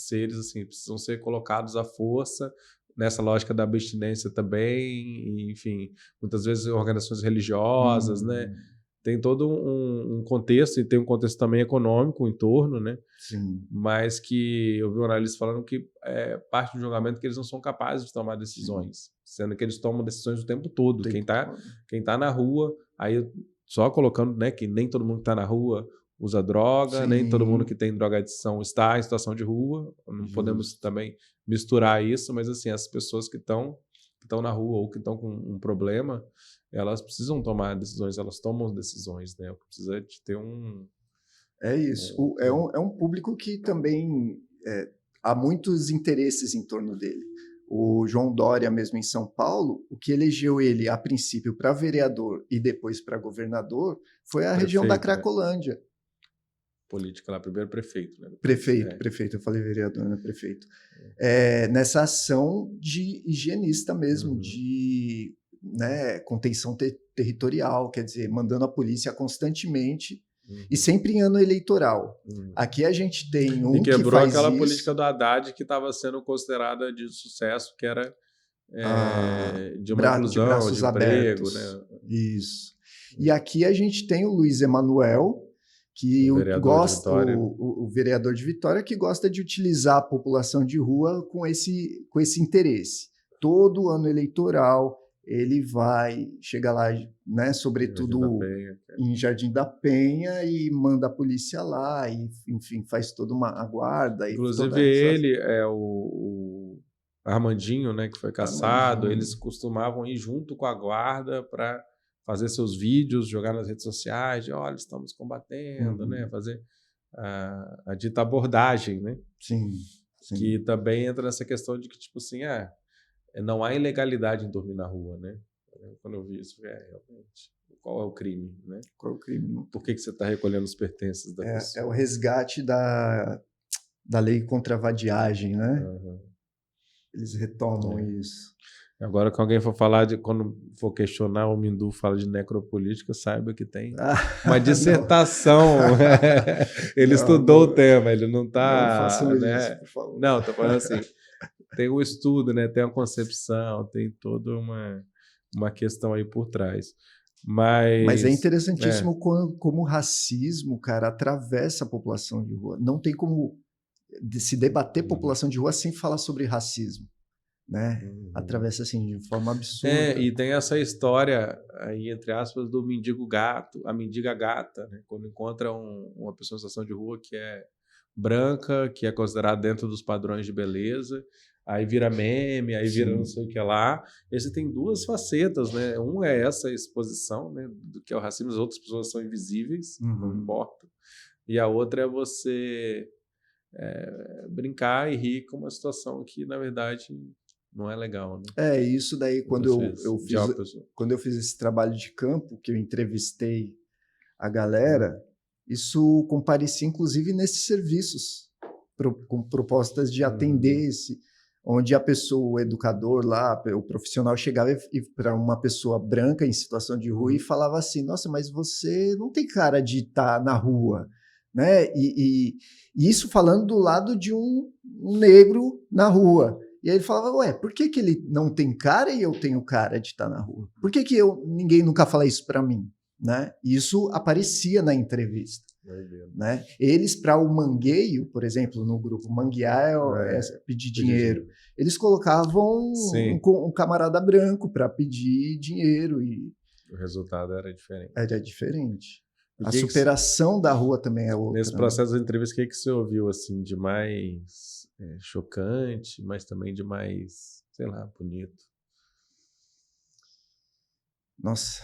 seres, assim, precisam ser colocados à força nessa lógica da abstinência também, enfim, muitas vezes organizações religiosas, né? Tem todo um contexto, e tem um contexto também econômico em torno, né? Sim. Mas que eu vi um analista falando que parte do julgamento que eles não são capazes de tomar decisões, sendo que eles tomam decisões o tempo todo. Quem tá na rua, aí só colocando, né, que nem todo mundo que está na rua usa droga, nem todo mundo que tem drogadição está em situação de rua. Não podemos também misturar isso, mas assim, as pessoas que estão na rua ou que estão com um problema, elas precisam tomar decisões, elas tomam decisões, né? Precisa de ter um... É isso. É um público que também há muitos interesses em torno dele. O João Dória, mesmo em São Paulo, o que elegeu ele, a princípio, para vereador e depois para governador, foi a região da Cracolândia. Né? Política lá, primeiro prefeito. Né? Prefeito, eu falei vereador, né? Prefeito. Nessa ação de higienista mesmo, de contenção territorial, quer dizer, mandando a polícia constantemente, e sempre em ano eleitoral. Aqui a gente tem um que quebrou faz aquela política do Haddad que estava sendo considerada de sucesso, que era de uma inclusão, de braços emprego. Abertos. Né? Isso. E aqui a gente tem o Luiz Emanuel, que O vereador de gosta, Vitória. o vereador de Vitória que gosta de utilizar a população de rua com esse interesse. Todo ano eleitoral ele vai, chega lá, né, sobretudo em Jardim da Penha, e manda a polícia lá, e, enfim, faz toda a guarda. Inclusive ele é o Armandinho, né, que foi caçado, eles costumavam ir junto com a guarda para fazer seus vídeos, jogar nas redes sociais, de olha, estamos combatendo, né, fazer a dita abordagem, né? Sim. Que também entra nessa questão de que, tipo assim, não há ilegalidade em dormir na rua, né? Quando eu vi isso, realmente, qual é o crime, né? Qual é o crime? Por que você está recolhendo os pertences da pessoa? É o resgate da lei contra a vadiagem, né? Eles retomam isso. Agora que alguém for falar quando for questionar, o Mindu fala de necropolítica, saiba que tem uma dissertação. Ele estudou o tema, ele não está... Não façam né? isso, por favor. Não, estou falando assim, tem um estudo, né? Tem uma concepção, tem toda uma questão aí por trás. Mas é interessantíssimo como o racismo, cara, atravessa a população de rua. Não tem como se debater população de rua sem falar sobre racismo, né? Atravessa assim de forma absurda. E tem essa história aí, entre aspas, do mendigo gato, a mendiga gata, né? Quando encontra uma pessoa em situação de rua que é branca, que é considerada dentro dos padrões de beleza, aí vira meme, aí vira não sei o que lá. Esse tem duas facetas, né? Um é essa exposição, né, do que é o racismo, as outras pessoas são invisíveis, não importa. E a outra é você brincar e rir com uma situação que, na verdade, não é legal, né? Isso daí, quando eu fiz esse trabalho de campo, que eu entrevistei a galera, isso comparecia, inclusive, nesses serviços, com propostas de atender onde a pessoa, o educador lá, o profissional chegava para uma pessoa branca em situação de rua e falava assim, nossa, mas você não tem cara de estar na rua, né? E isso falando do lado de um negro na rua. E aí ele falava, ué, por que ele não tem cara e eu tenho cara de estar na rua? Por que ninguém nunca fala isso para mim? Né? Isso aparecia na entrevista. Né? Eles, para o mangueio, por exemplo, no grupo manguear pedir dinheiro, eles colocavam um camarada branco para pedir dinheiro. E o resultado era diferente. Era diferente. A superação da rua também é outra. Nesse processo da entrevista, o que você ouviu assim, de mais chocante, mas também de mais, sei lá, bonito? Nossa,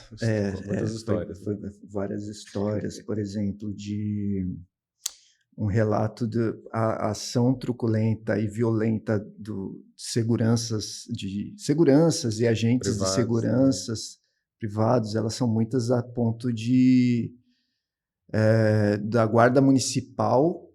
muitas histórias. Foi várias histórias, por exemplo, de um relato de a ação truculenta e violenta de seguranças e agentes privados, de seguranças privados, elas são muitas a ponto de da guarda municipal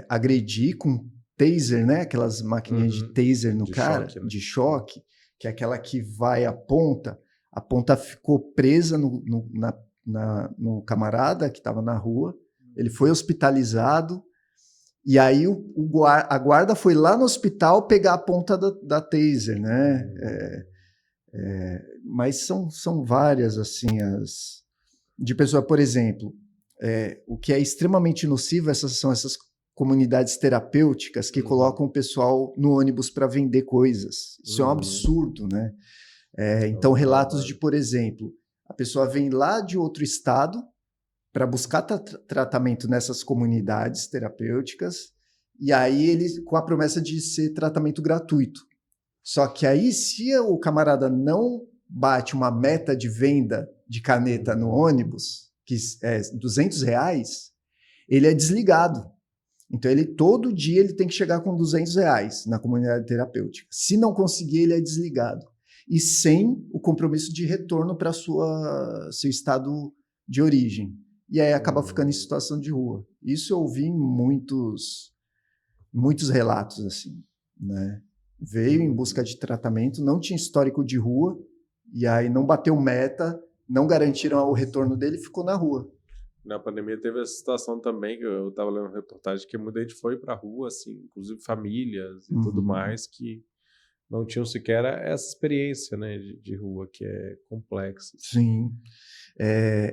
agredir com taser, né? Aquelas maquininhas de taser no cara, choque, né? De choque, que é aquela que vai à ponta. A ponta ficou presa no camarada que estava na rua. Ele foi hospitalizado. E aí a guarda foi lá no hospital pegar a ponta da taser, né? Mas são várias, assim, de pessoa, por exemplo, o que é extremamente nocivo são essas comunidades terapêuticas que colocam o pessoal no ônibus para vender coisas. Isso é um absurdo, né? Então, relatos de, por exemplo, a pessoa vem lá de outro estado para buscar tratamento nessas comunidades terapêuticas, e aí ele com a promessa de ser tratamento gratuito. Só que aí, se o camarada não bate uma meta de venda de caneta no ônibus, que é R$200, ele é desligado. Então, todo dia ele tem que chegar com R$200 na comunidade terapêutica. Se não conseguir, ele é desligado. E sem o compromisso de retorno para seu estado de origem. E aí acaba ficando em situação de rua. Isso eu ouvi em muitos relatos, assim, né? Veio em busca de tratamento, não tinha histórico de rua, e aí não bateu meta, não garantiram o retorno dele e ficou na rua. Na pandemia teve essa situação também, que eu estava lendo uma reportagem, que muita gente foi para a rua, assim, inclusive famílias e tudo mais, que não tinham sequer essa experiência, né, de rua, que é complexa. Sim.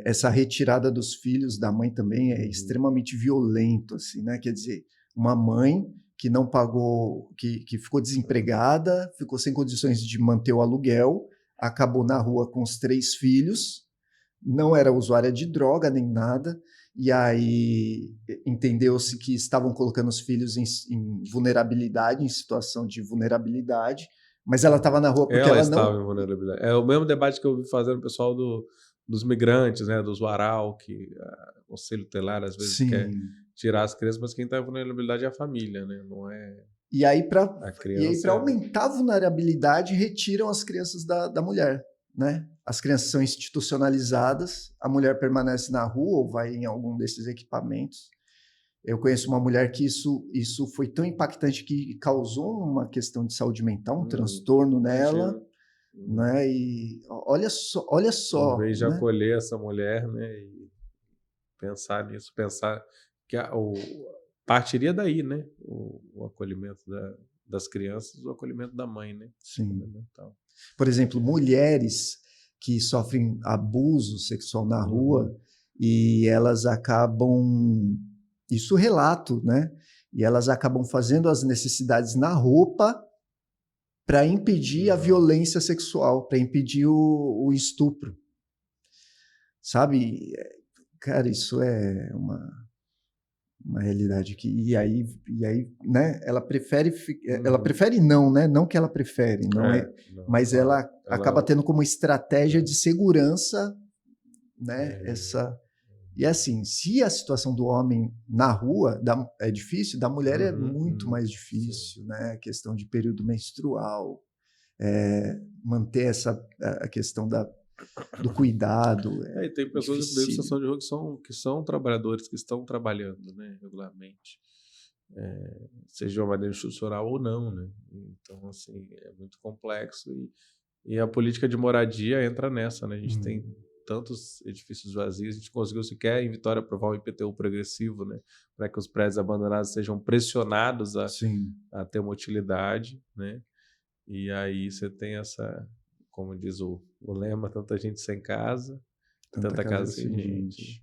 Essa retirada dos filhos da mãe também é extremamente violento, assim, né? Quer dizer, uma mãe que não pagou, que ficou desempregada, ficou sem condições de manter o aluguel, acabou na rua com os 3 filhos, não era usuária de droga nem nada, e aí entendeu-se que estavam colocando os filhos em vulnerabilidade, em situação de vulnerabilidade, mas ela estava na rua porque Ela ela estava não... em vulnerabilidade. É o mesmo debate que eu vi fazendo o pessoal dos migrantes, né, dos Waral, que o Conselho Tutelar às vezes quer Sim. tirar as crianças, mas quem está em vulnerabilidade é a família, né? Não é E aí, a para criança. aumentar a vulnerabilidade, retiram as crianças da mulher, né? As crianças são institucionalizadas, a mulher permanece na rua ou vai em algum desses equipamentos. Eu conheço uma mulher que isso foi tão impactante que causou uma questão de saúde mental, um transtorno nela, né? E olha Em só, vez de né? acolher essa mulher, né, e pensar nisso, pensar que partiria daí, né, o acolhimento das crianças, o acolhimento da mãe, né? Sim. Fundamental. Por exemplo, mulheres que sofrem abuso sexual na rua e elas acabam, isso relato, né? E elas acabam fazendo as necessidades na roupa para impedir a violência sexual, para impedir o estupro. Sabe? Cara, isso é uma realidade que e aí, né? Ela prefere não, né? Não que ela prefere, não é, Não, mas claro. ela acaba tendo como estratégia de segurança, né? E assim, se a situação do homem na rua é difícil, da mulher é muito mais difícil, né? A questão de período menstrual, manter a questão do cuidado. E tem pessoas inclusive em situação de rua que são trabalhadores que estão trabalhando, né, regularmente, seja de uma maneira institucional ou não, né? Então, assim, é muito complexo e a política de moradia entra nessa, né? A gente tem tantos edifícios vazios, a gente conseguiu sequer em Vitória aprovar um IPTU progressivo, né, para que os prédios abandonados sejam pressionados a ter uma utilidade, né? E aí você tem essa, como diz o lema, tanta gente sem casa, tanta casa sem gente.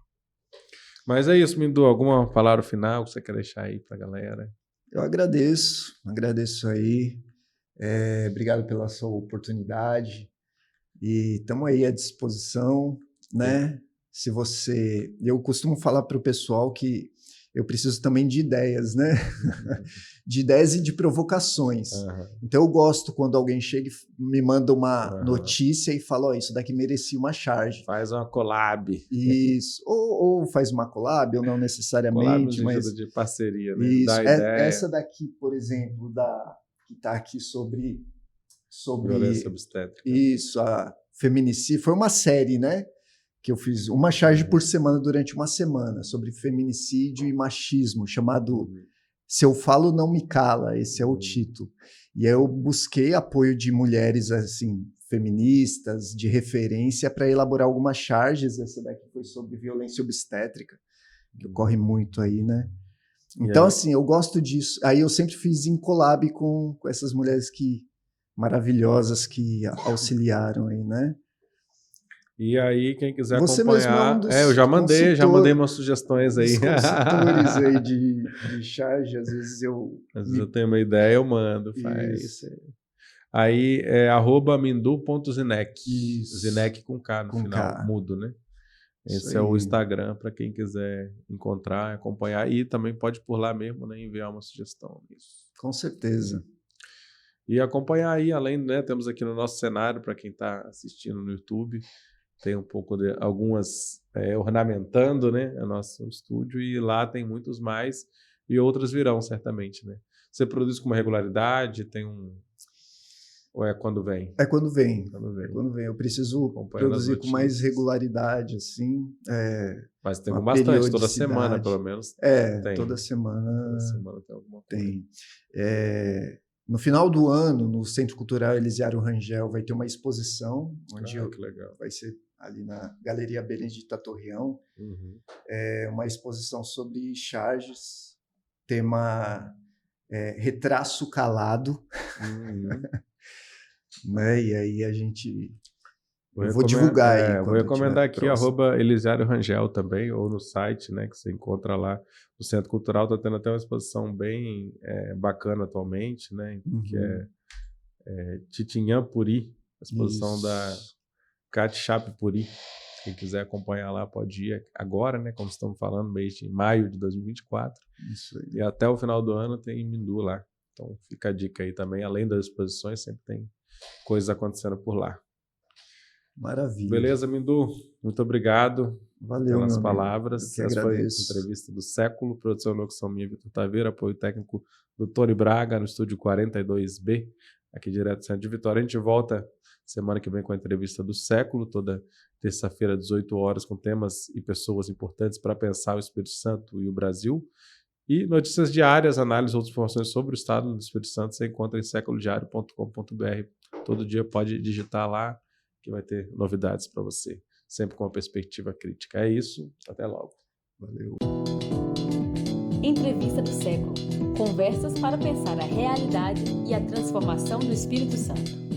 Mas é isso, Mindu. Alguma palavra final que você quer deixar aí para a galera? Eu agradeço aí. Obrigado pela sua oportunidade. E estamos aí à disposição, né? Eu costumo falar para o pessoal que eu preciso também de ideias, né? De ideias e de provocações. Então eu gosto quando alguém chega e me manda uma notícia e fala, isso daqui merecia uma charge. Faz uma collab. Isso. Ou faz uma collab, ou não necessariamente. Collab mas de parceria, né? Isso. Dá ideia. Essa daqui, por exemplo, que está aqui sobre violência obstétrica. Isso, a feminicídio. Foi uma série, né? Que eu fiz uma charge por semana durante uma semana sobre feminicídio e machismo, chamado Se Eu Falo Não Me Cala, esse é o título. E eu busquei apoio de mulheres assim feministas, de referência, para elaborar algumas charges. Essa daqui foi sobre violência obstétrica, que ocorre muito aí, né? Então, assim, eu gosto disso. Aí eu sempre fiz em collab com essas mulheres maravilhosas que auxiliaram aí, né? E aí, quem quiser Você acompanhar... mesmo é um dos eu já mandei umas sugestões aí. Dos consultores aí de charge, às vezes eu... Às vezes eu tenho uma ideia, eu mando. Faz. Aí é @mindu.zinec. Zinec com K no final, mudo, né? Esse é o Instagram para quem quiser encontrar, acompanhar. E também pode por lá mesmo, né, enviar uma sugestão. Com certeza. E acompanhar aí, além, né, temos aqui no nosso cenário, para quem está assistindo no YouTube, tem um pouco de algumas ornamentando, né, o nosso estúdio, e lá tem muitos mais e outros virão certamente, né? Você produz com uma regularidade, tem ou é quando vem? É quando vem. Eu preciso produzir com mais regularidade, assim. Mas tem bastante, toda semana, pelo menos. Tem. Toda semana tem alguma coisa. No final do ano, no Centro Cultural Elisiário Rangel, vai ter uma exposição, onde que legal. Vai ser ali na Galeria Benedita Torreão. Uma exposição sobre charges, tema retraço calado. né? E aí a gente... Eu vou divulgar aí. Vou recomendar aqui, @Elisiário Rangel também, ou no site, né, que você encontra lá. O Centro Cultural está tendo até uma exposição bem bacana atualmente, né, que é Titinhã Puri, a exposição da Cat Chap Puri. Quem quiser acompanhar lá pode ir agora, né, como estamos falando, mês de maio de 2024. Isso aí. E até o final do ano tem Mindu lá. Então fica a dica aí também. Além das exposições, sempre tem coisas acontecendo por lá. Maravilha. Beleza, Mindu? Muito obrigado. Valeu, pelas meu palavras. amigo. Essa foi a entrevista do século. Produção e locução minha, Vitor Taveira. Apoio técnico do Tony Braga, no estúdio 42B, aqui direto do Centro de Vitória. A gente volta semana que vem com a entrevista do século, toda terça-feira, 18 horas, com temas e pessoas importantes para pensar o Espírito Santo e o Brasil. E notícias diárias, análises, outras informações sobre o Estado do Espírito Santo você encontra em seculodiario.com.br. Todo dia pode digitar lá, que vai ter novidades para você, sempre com uma perspectiva crítica. É isso, até logo. Valeu. Entrevista do século. Conversas para pensar a realidade e a transformação do Espírito Santo.